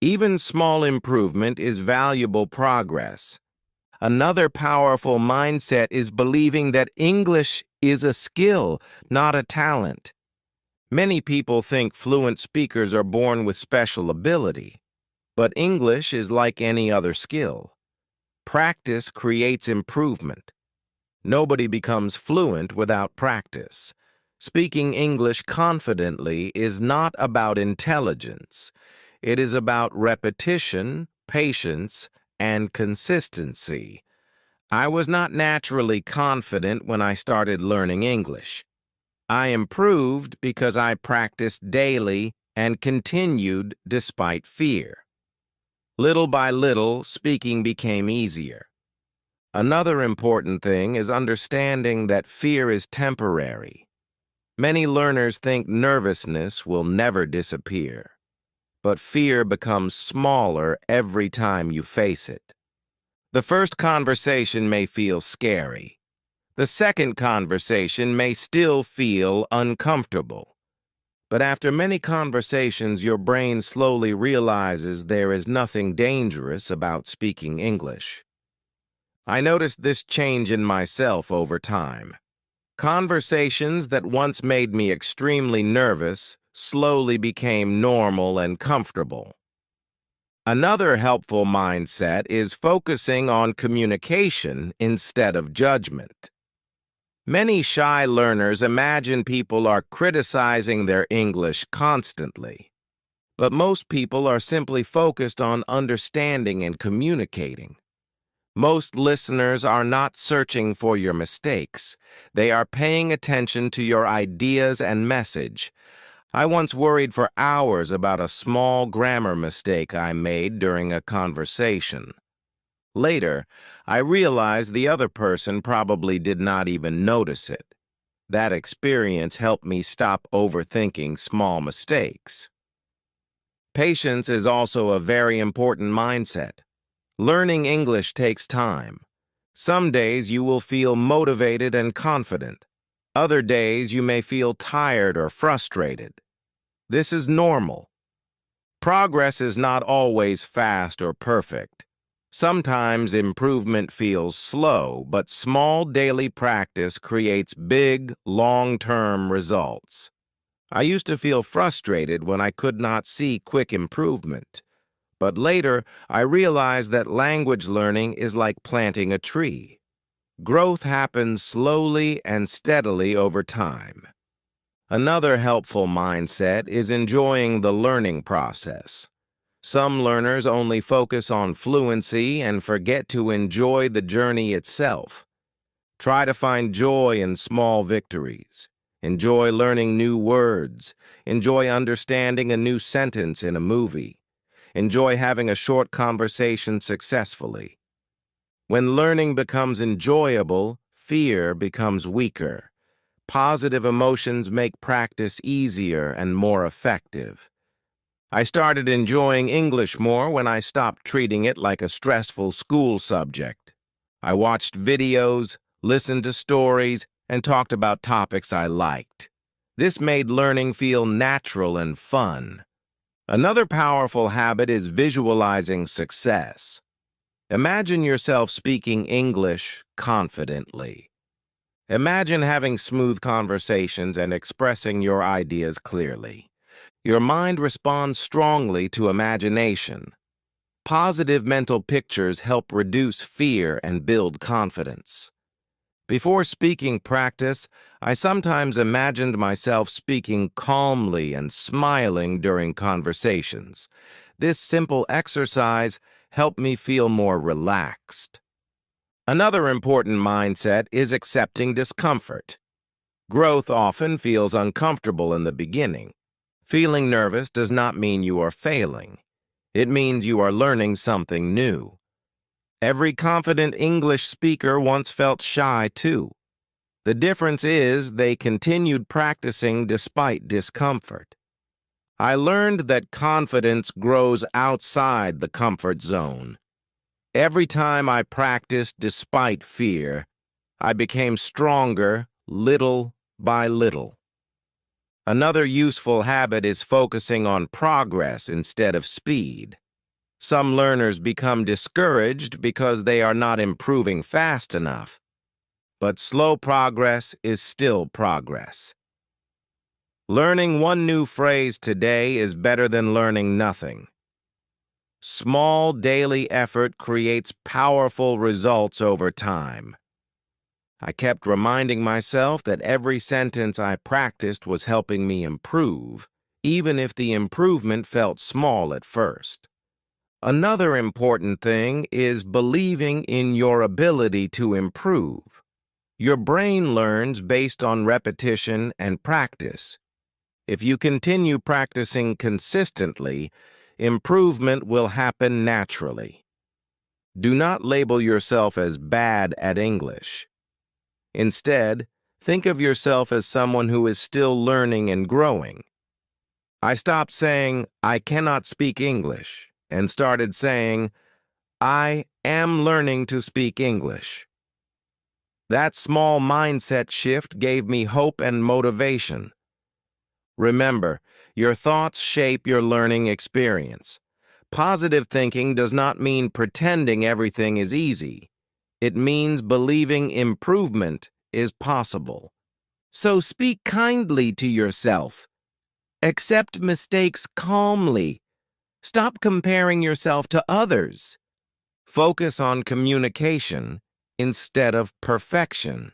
Even small improvement is valuable progress. Another powerful mindset is believing that English is a skill, not a talent. Many people think fluent speakers are born with special ability. But English is like any other skill. Practice creates improvement. Nobody becomes fluent without practice. Speaking English confidently is not about intelligence. It is about repetition, patience, and consistency. I was not naturally confident when I started learning English. I improved because I practiced daily and continued despite fear. Little by little, speaking became easier. Another important thing is understanding that fear is temporary. Many learners think nervousness will never disappear, but fear becomes smaller every time you face it. The first conversation may feel scary. The second conversation may still feel uncomfortable. But after many conversations, your brain slowly realizes there is nothing dangerous about speaking English. I noticed this change in myself over time. Conversations that once made me extremely nervous slowly became normal and comfortable. Another helpful mindset is focusing on communication instead of judgment. Many shy learners imagine people are criticizing their English constantly, but most people are simply focused on understanding and communicating. Most listeners are not searching for your mistakes. They are paying attention to your ideas and message. I once worried for hours about a small grammar mistake I made during a conversation. Later, I realized the other person probably did not even notice it. That experience helped me stop overthinking small mistakes. Patience is also a very important mindset. Learning English takes time. Some days you will feel motivated and confident. Other days you may feel tired or frustrated. This is normal. Progress is not always fast or perfect. Sometimes improvement feels slow, but small daily practice creates big, long-term results. I used to feel frustrated when I could not see quick improvement. But later, I realized that language learning is like planting a tree. Growth happens slowly and steadily over time. Another helpful mindset is enjoying the learning process. Some learners only focus on fluency and forget to enjoy the journey itself. Try to find joy in small victories. Enjoy learning new words. Enjoy understanding a new sentence in a movie. Enjoy having a short conversation successfully. When learning becomes enjoyable, fear becomes weaker. Positive emotions make practice easier and more effective. I started enjoying English more when I stopped treating it like a stressful school subject. I watched videos, listened to stories, and talked about topics I liked. This made learning feel natural and fun. Another powerful habit is visualizing success. Imagine yourself speaking English confidently. Imagine having smooth conversations and expressing your ideas clearly. Your mind responds strongly to imagination. Positive mental pictures help reduce fear and build confidence. Before speaking practice, I sometimes imagined myself speaking calmly and smiling during conversations. This simple exercise helped me feel more relaxed. Another important mindset is accepting discomfort. Growth often feels uncomfortable in the beginning. Feeling nervous does not mean you are failing. It means you are learning something new. Every confident English speaker once felt shy too. The difference is they continued practicing despite discomfort. I learned that confidence grows outside the comfort zone. Every time I practiced despite fear, I became stronger little by little. Another useful habit is focusing on progress instead of speed. Some learners become discouraged because they are not improving fast enough. But slow progress is still progress. Learning one new phrase today is better than learning nothing. Small daily effort creates powerful results over time. I kept reminding myself that every sentence I practiced was helping me improve, even if the improvement felt small at first. Another important thing is believing in your ability to improve. Your brain learns based on repetition and practice. If you continue practicing consistently, improvement will happen naturally. Do not label yourself as bad at English. Instead, think of yourself as someone who is still learning and growing. I stopped saying, "I cannot speak English," and started saying, "I am learning to speak English." That small mindset shift gave me hope and motivation. Remember, your thoughts shape your learning experience. Positive thinking does not mean pretending everything is easy. It means believing improvement is possible. So speak kindly to yourself. Accept mistakes calmly. Stop comparing yourself to others. Focus on communication instead of perfection.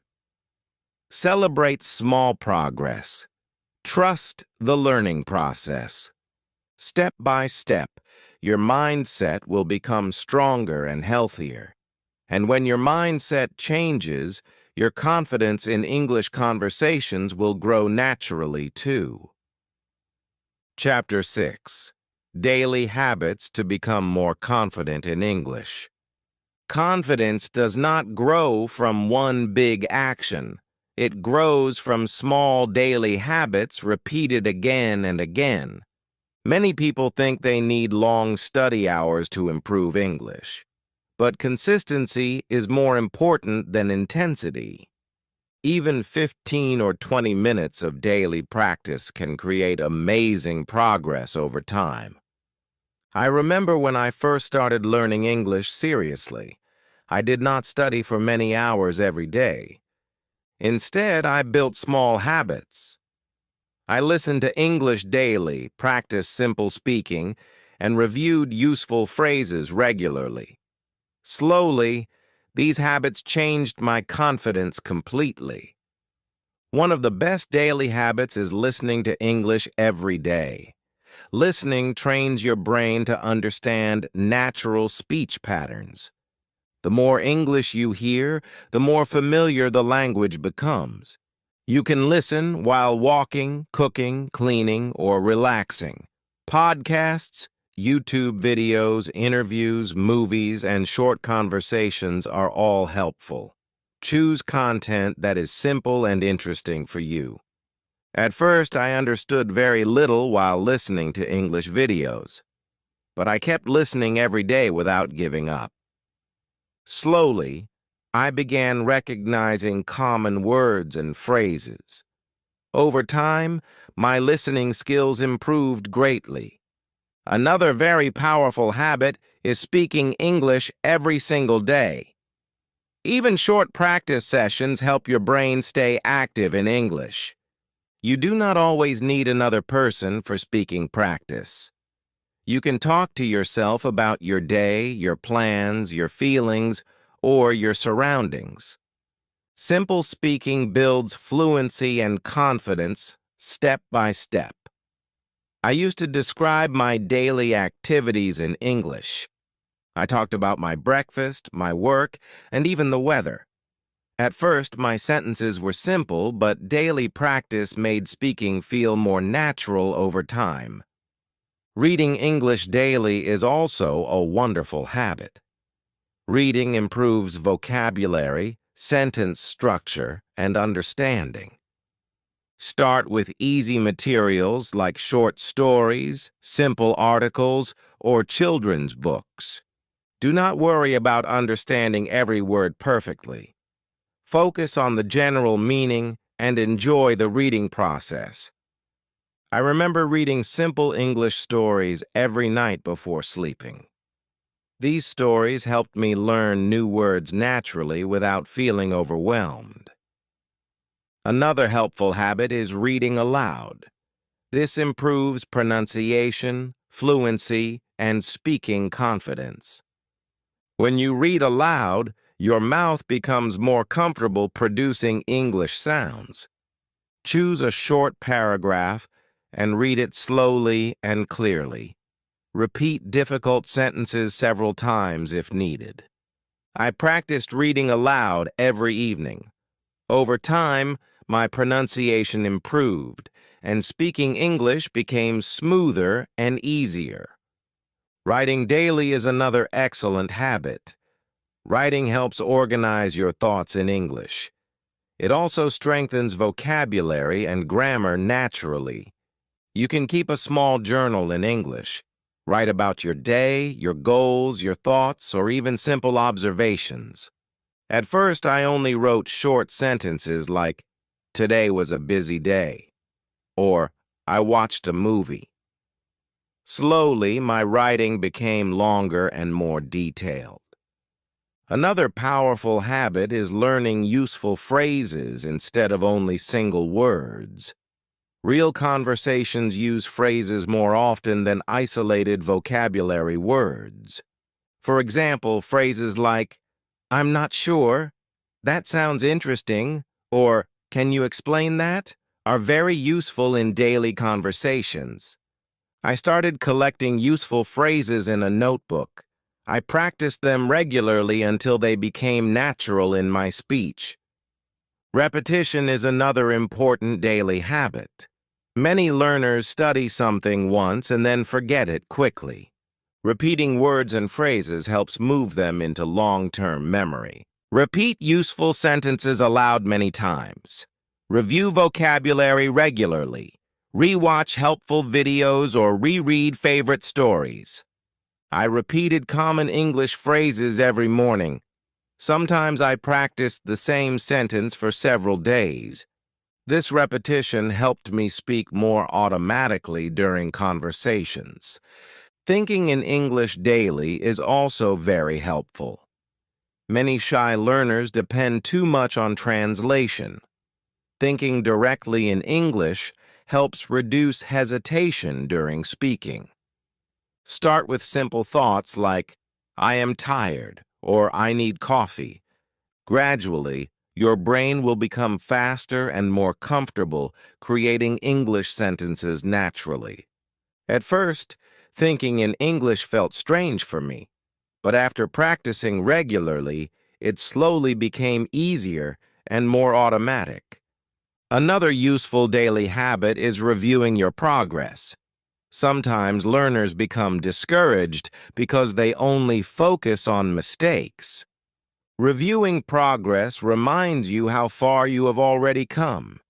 Celebrate small progress. Trust the learning process. Step by step, your mindset will become stronger and healthier. And when your mindset changes, your confidence in English conversations will grow naturally too. Chapter 6. Daily Habits to Become More Confident in English. Confidence does not grow from one big action. It grows from small daily habits repeated again and again. Many people think they need long study hours to improve English. But consistency is more important than intensity. Even 15 or 20 minutes of daily practice can create amazing progress over time. I remember when I first started learning English seriously. I did not study for many hours every day. Instead, I built small habits. I listened to English daily, practiced simple speaking, and reviewed useful phrases regularly. Slowly, these habits changed my confidence completely. One of the best daily habits is listening to English every day. Listening trains your brain to understand natural speech patterns. The more English you hear, the more familiar the language becomes. You can listen while walking, cooking, cleaning, or relaxing. Podcasts, YouTube videos, interviews, movies, and short conversations are all helpful. Choose content that is simple and interesting for you. At first, I understood very little while listening to English videos, but I kept listening every day without giving up. Slowly, I began recognizing common words and phrases. Over time, my listening skills improved greatly. Another very powerful habit is speaking English every single day. Even short practice sessions help your brain stay active in English. You do not always need another person for speaking practice. You can talk to yourself about your day, your plans, your feelings, or your surroundings. Simple speaking builds fluency and confidence step by step. I used to describe my daily activities in English. I talked about my breakfast, my work, and even the weather. At first, my sentences were simple, but daily practice made speaking feel more natural over time. Reading English daily is also a wonderful habit. Reading improves vocabulary, sentence structure, and understanding. Start with easy materials like short stories, simple articles, or children's books. Do not worry about understanding every word perfectly. Focus on the general meaning and enjoy the reading process. I remember reading simple English stories every night before sleeping. These stories helped me learn new words naturally without feeling overwhelmed. Another helpful habit is reading aloud. This improves pronunciation, fluency, and speaking confidence. When you read aloud, your mouth becomes more comfortable producing English sounds. Choose a short paragraph and read it slowly and clearly. Repeat difficult sentences several times if needed. I practiced reading aloud every evening. Over time, my pronunciation improved, and speaking English became smoother and easier. Writing daily is another excellent habit. Writing helps organize your thoughts in English. It also strengthens vocabulary and grammar naturally. You can keep a small journal in English. Write about your day, your goals, your thoughts, or even simple observations. At first, I only wrote short sentences like, "Today was a busy day," or "I watched a movie." Slowly, my writing became longer and more detailed. Another powerful habit is learning useful phrases instead of only single words. Real conversations use phrases more often than isolated vocabulary words. For example, phrases like, "I'm not sure," "That sounds interesting," or "Can you explain that?" are very useful in daily conversations. I started collecting useful phrases in a notebook. I practiced them regularly until they became natural in my speech. Repetition is another important daily habit. Many learners study something once and then forget it quickly. Repeating words and phrases helps move them into long-term memory. Repeat useful sentences aloud many times. Review vocabulary regularly. Rewatch helpful videos or reread favorite stories. I repeated common English phrases every morning. Sometimes I practiced the same sentence for several days. This repetition helped me speak more automatically during conversations. Thinking in English daily is also very helpful. Many shy learners depend too much on translation. Thinking directly in English helps reduce hesitation during speaking. Start with simple thoughts like, "I am tired," or "I need coffee." Gradually, your brain will become faster and more comfortable creating English sentences naturally. At first, thinking in English felt strange for me, but after practicing regularly, it slowly became easier and more automatic. Another useful daily habit is reviewing your progress. Sometimes learners become discouraged because they only focus on mistakes. Reviewing progress reminds you how far you have already come.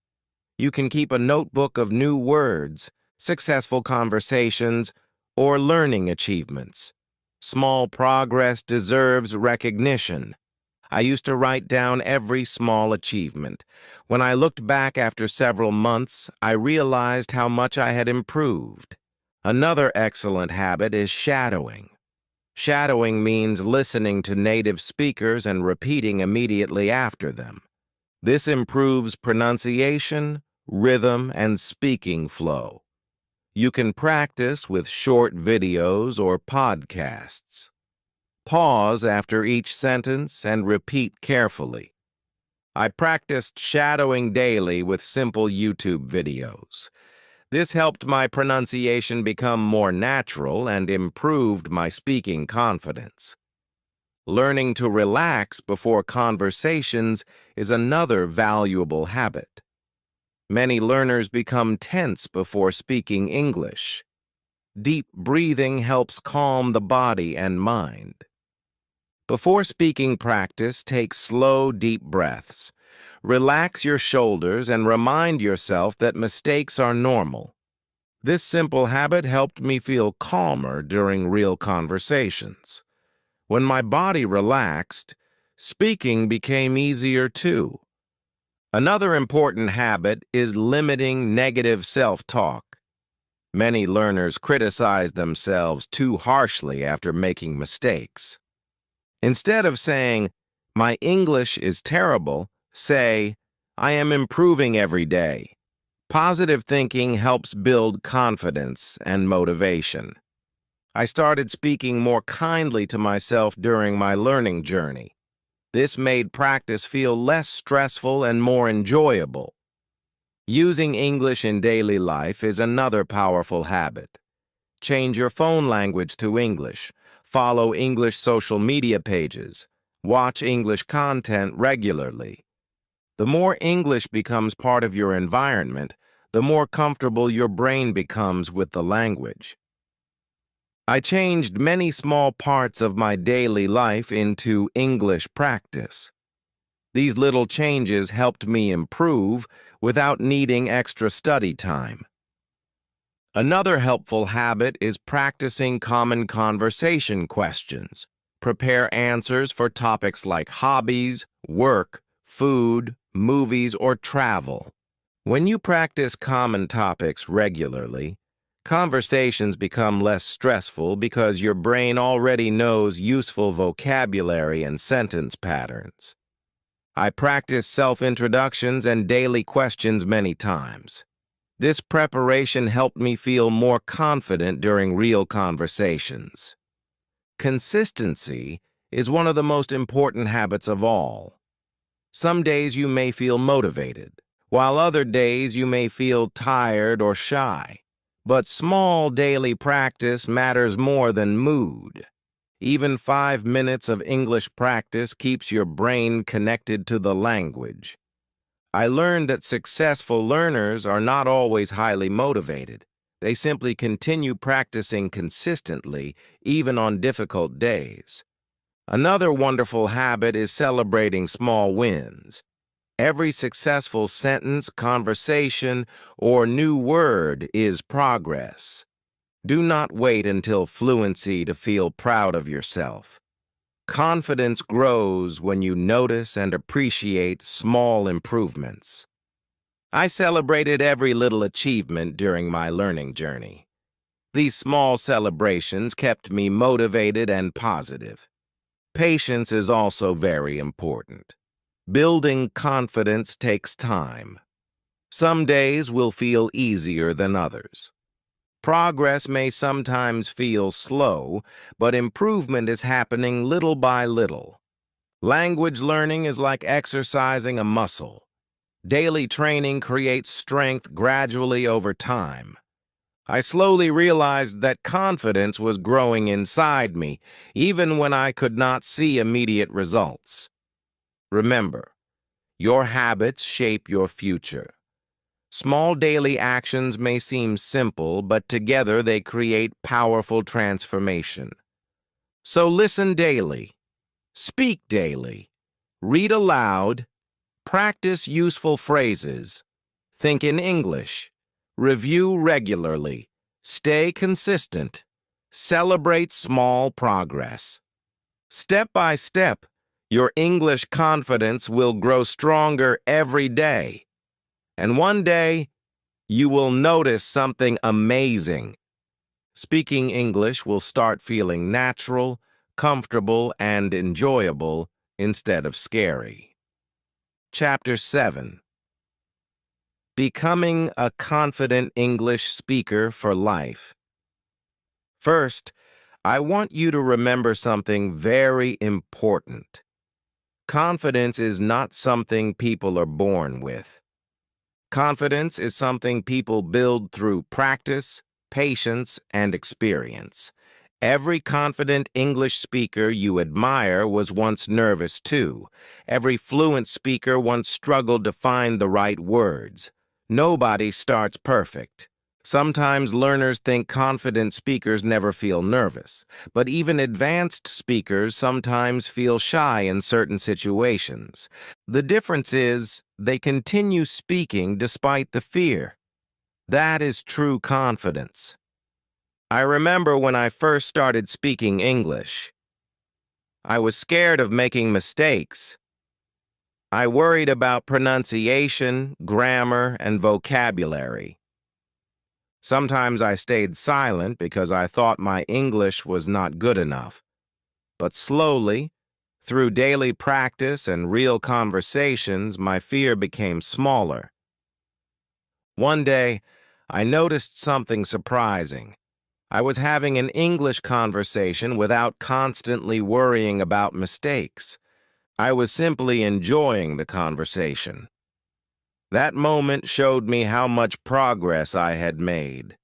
You can keep a notebook of new words, successful conversations, or learning achievements. Small progress deserves recognition. I used to write down every small achievement. When I looked back after several months, I realized how much I had improved. Another excellent habit is shadowing. Shadowing means listening to native speakers and repeating immediately after them. This improves pronunciation, rhythm, and speaking flow. You can practice with short videos or podcasts. Pause after each sentence and repeat carefully. I practiced shadowing daily with simple YouTube videos. This helped my pronunciation become more natural and improved my speaking confidence. Learning to relax before conversations is another valuable habit. Many learners become tense before speaking English. Deep breathing helps calm the body and mind. Before speaking practice, take slow, deep breaths. Relax your shoulders and remind yourself that mistakes are normal. This simple habit helped me feel calmer during real conversations. When my body relaxed, speaking became easier too. Another important habit is limiting negative self-talk. Many learners criticize themselves too harshly after making mistakes. Instead of saying, "My English is terrible," say, "I am improving every day." Positive thinking helps build confidence and motivation. I started speaking more kindly to myself during my learning journey. This made practice feel less stressful and more enjoyable. Using English in daily life is another powerful habit. Change your phone language to English. Follow English social media pages. Watch English content regularly. The more English becomes part of your environment, the more comfortable your brain becomes with the language. I changed many small parts of my daily life into English practice. These little changes helped me improve without needing extra study time. Another helpful habit is practicing common conversation questions. Prepare answers for topics like hobbies, work, food, movies, or travel. When you practice common topics regularly, conversations become less stressful because your brain already knows useful vocabulary and sentence patterns. I practice self-introductions and daily questions many times. This preparation helped me feel more confident during real conversations. Consistency is one of the most important habits of all. Some days you may feel motivated, while other days you may feel tired or shy. But small daily practice matters more than mood. Even 5 minutes of English practice keeps your brain connected to the language. I learned that successful learners are not always highly motivated. They simply continue practicing consistently, even on difficult days. Another wonderful habit is celebrating small wins. Every successful sentence, conversation, or new word is progress. Do not wait until fluency to feel proud of yourself. Confidence grows when you notice and appreciate small improvements. I celebrated every little achievement during my learning journey. These small celebrations kept me motivated and positive. Patience is also very important. Building confidence takes time. Some days will feel easier than others. Progress may sometimes feel slow, but improvement is happening little by little. Language learning is like exercising a muscle. Daily training creates strength gradually over time. I slowly realized that confidence was growing inside me, even when I could not see immediate results. Remember, your habits shape your future. Small daily actions may seem simple, but together they create powerful transformation. So listen daily, speak daily, read aloud, practice useful phrases, think in English, review regularly, stay consistent, celebrate small progress. Step by step, your English confidence will grow stronger every day. And one day, you will notice something amazing. Speaking English will start feeling natural, comfortable, and enjoyable instead of scary. Chapter 7. Becoming a confident English speaker for life. First, I want you to remember something very important. Confidence is not something people are born with. Confidence is something people build through practice, patience, and experience. Every confident English speaker you admire was once nervous too. Every fluent speaker once struggled to find the right words. Nobody starts perfect. Sometimes learners think confident speakers never feel nervous, but even advanced speakers sometimes feel shy in certain situations. The difference is they continue speaking despite the fear. That is true confidence. I remember when I first started speaking English. I was scared of making mistakes. I worried about pronunciation, grammar, and vocabulary. Sometimes I stayed silent because I thought my English was not good enough. But slowly, through daily practice and real conversations, my fear became smaller. One day, I noticed something surprising. I was having an English conversation without constantly worrying about mistakes. I was simply enjoying the conversation. That moment showed me how much progress I had made.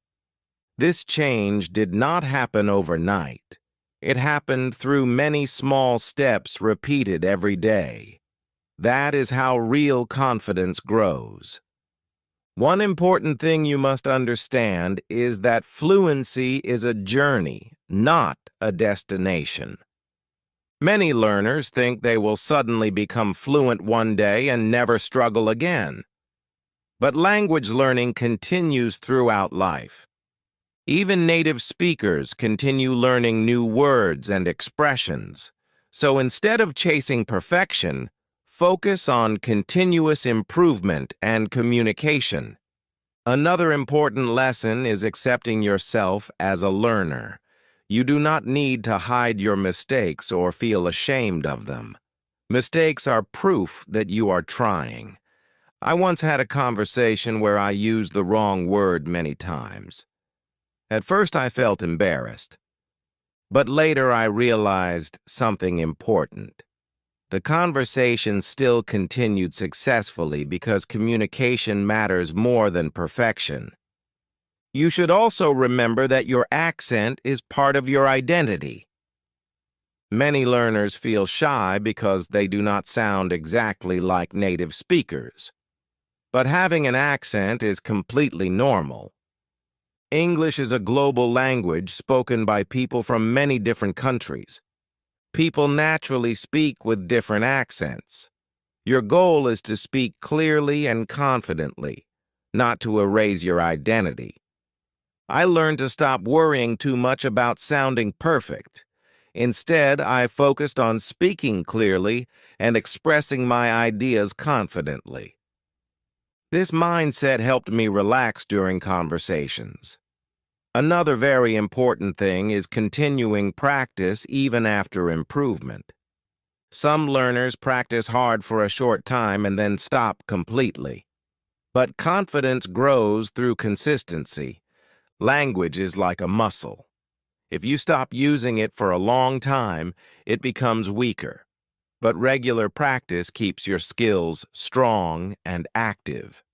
This change did not happen overnight. It happened through many small steps repeated every day. That is how real confidence grows. One important thing you must understand is that fluency is a journey, not a destination. Many learners think they will suddenly become fluent one day and never struggle again. But language learning continues throughout life. Even native speakers continue learning new words and expressions. So instead of chasing perfection, focus on continuous improvement and communication. Another important lesson is accepting yourself as a learner. You do not need to hide your mistakes or feel ashamed of them. Mistakes are proof that you are trying. I once had a conversation where I used the wrong word many times. At first I felt embarrassed, but later I realized something important. The conversation still continued successfully because communication matters more than perfection. You should also remember that your accent is part of your identity. Many learners feel shy because they do not sound exactly like native speakers. But having an accent is completely normal. English is a global language spoken by people from many different countries. People naturally speak with different accents. Your goal is to speak clearly and confidently, not to erase your identity. I learned to stop worrying too much about sounding perfect. Instead, I focused on speaking clearly and expressing my ideas confidently. This mindset helped me relax during conversations. Another very important thing is continuing practice even after improvement. Some learners practice hard for a short time and then stop completely. But confidence grows through consistency. Language is like a muscle. If you stop using it for a long time, it becomes weaker. But regular practice keeps your skills strong and active.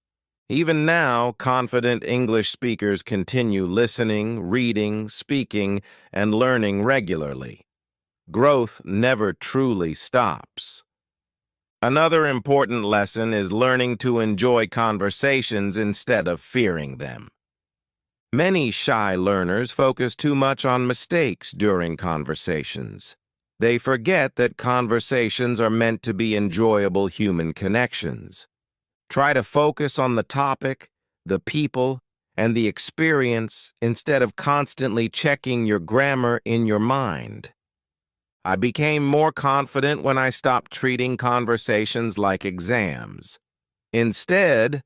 Even now, confident English speakers continue listening, reading, speaking, and learning regularly. Growth never truly stops. Another important lesson is learning to enjoy conversations instead of fearing them. Many shy learners focus too much on mistakes during conversations. They forget that conversations are meant to be enjoyable human connections. Try to focus on the topic, the people, and the experience instead of constantly checking your grammar in your mind. I became more confident when I stopped treating conversations like exams. Instead,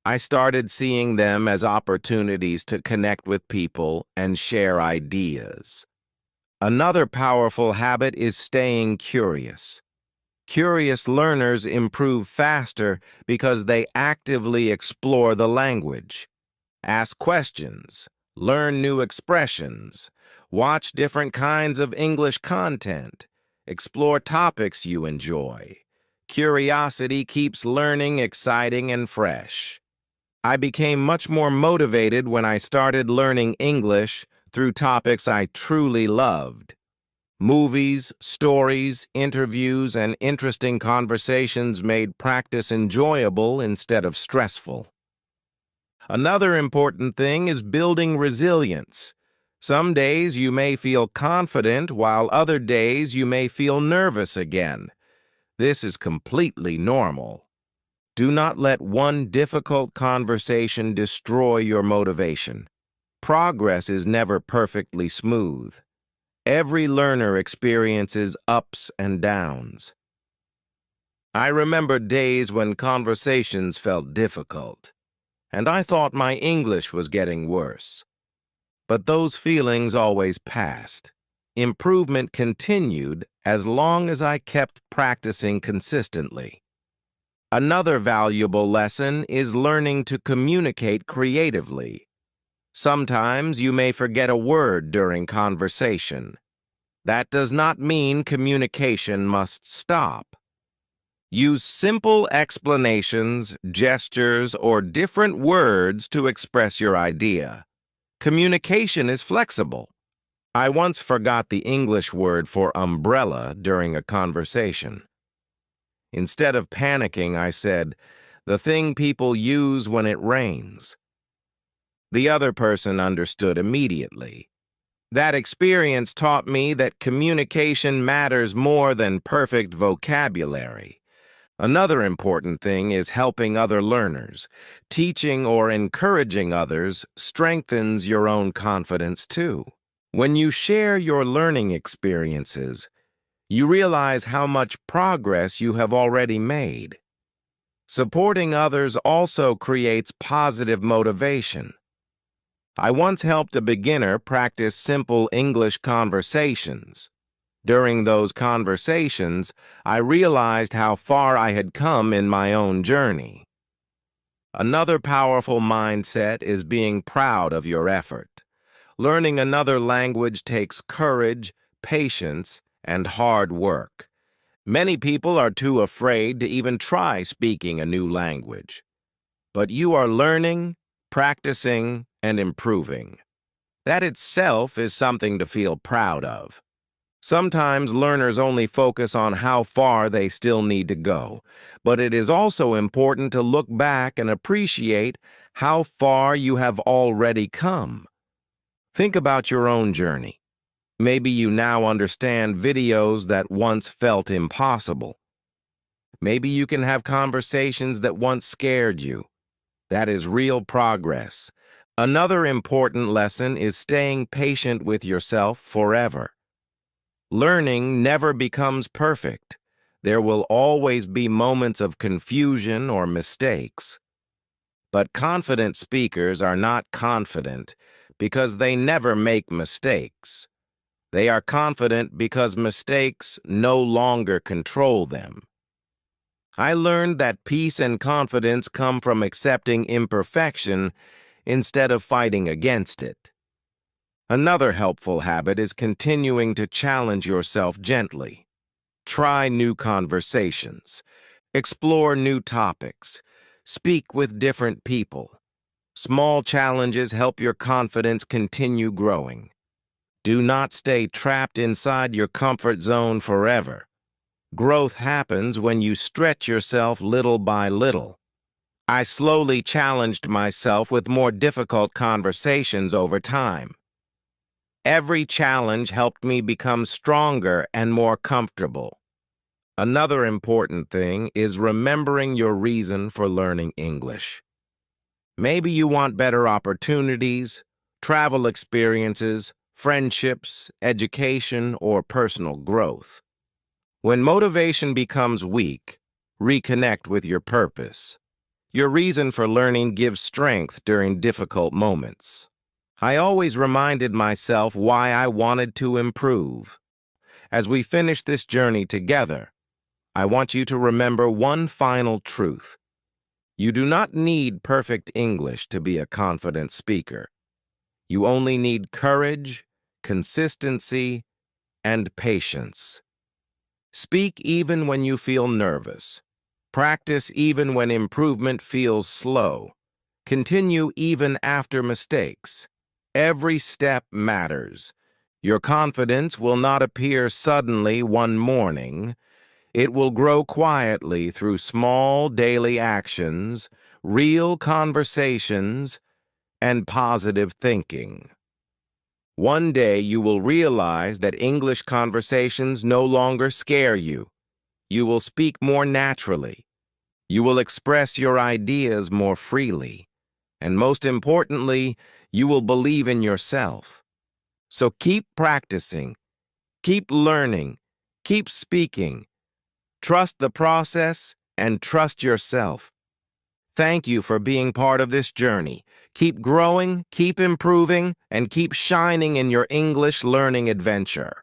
I started seeing them as opportunities to connect with people and share ideas. Another powerful habit is staying curious. Curious learners improve faster because they actively explore the language. Ask questions, learn new expressions, watch different kinds of English content, explore topics you enjoy. Curiosity keeps learning exciting and fresh. I became much more motivated when I started learning English through topics I truly loved. Movies, stories, interviews, and interesting conversations made practice enjoyable instead of stressful. Another important thing is building resilience. Some days you may feel confident, while other days you may feel nervous again. This is completely normal. Do not let one difficult conversation destroy your motivation. Progress is never perfectly smooth. Every learner experiences ups and downs. I remember days when conversations felt difficult, and I thought my English was getting worse. But those feelings always passed. Improvement continued as long as I kept practicing consistently. Another valuable lesson is learning to communicate creatively. Sometimes you may forget a word during conversation. That does not mean communication must stop. Use simple explanations, gestures, or different words to express your idea. Communication is flexible. I once forgot the English word for umbrella during a conversation. Instead of panicking, I said, "The thing people use when it rains." The other person understood immediately. That experience taught me that communication matters more than perfect vocabulary. Another important thing is helping other learners. Teaching or encouraging others strengthens your own confidence too. When you share your learning experiences, you realize how much progress you have already made. Supporting others also creates positive motivation. I once helped a beginner practice simple English conversations. During those conversations, I realized how far I had come in my own journey. Another powerful mindset is being proud of your effort. Learning another language takes courage, patience, and hard work. Many people are too afraid to even try speaking a new language. But you are learning, practicing, and improving. That itself is something to feel proud of. Sometimes learners only focus on how far they still need to go, but it is also important to look back and appreciate how far you have already come. Think about your own journey. Maybe you now understand videos that once felt impossible. Maybe you can have conversations that once scared you. That is real progress. Another important lesson is staying patient with yourself forever. Learning never becomes perfect. There will always be moments of confusion or mistakes. But confident speakers are not confident because they never make mistakes. They are confident because mistakes no longer control them. I learned that peace and confidence come from accepting imperfection instead of fighting against it. Another helpful habit is continuing to challenge yourself gently. Try new conversations. Explore new topics. Speak with different people. Small challenges help your confidence continue growing. Do not stay trapped inside your comfort zone forever. Growth happens when you stretch yourself little by little. I slowly challenged myself with more difficult conversations over time. Every challenge helped me become stronger and more comfortable. Another important thing is remembering your reason for learning English. Maybe you want better opportunities, travel experiences, friendships, education, or personal growth. When motivation becomes weak, reconnect with your purpose. Your reason for learning gives strength during difficult moments. I always reminded myself why I wanted to improve. As we finish this journey together, I want you to remember one final truth. You do not need perfect English to be a confident speaker. You only need courage, consistency, and patience. Speak even when you feel nervous. Practice even when improvement feels slow. Continue even after mistakes. Every step matters. Your confidence will not appear suddenly one morning. It will grow quietly through small daily actions, real conversations, and positive thinking. One day you will realize that English conversations no longer scare you. You will speak more naturally. You will express your ideas more freely. And most importantly, you will believe in yourself. So keep practicing, keep learning, keep speaking. Trust the process and trust yourself. Thank you for being part of this journey. Keep growing, keep improving, and keep shining in your English learning adventure.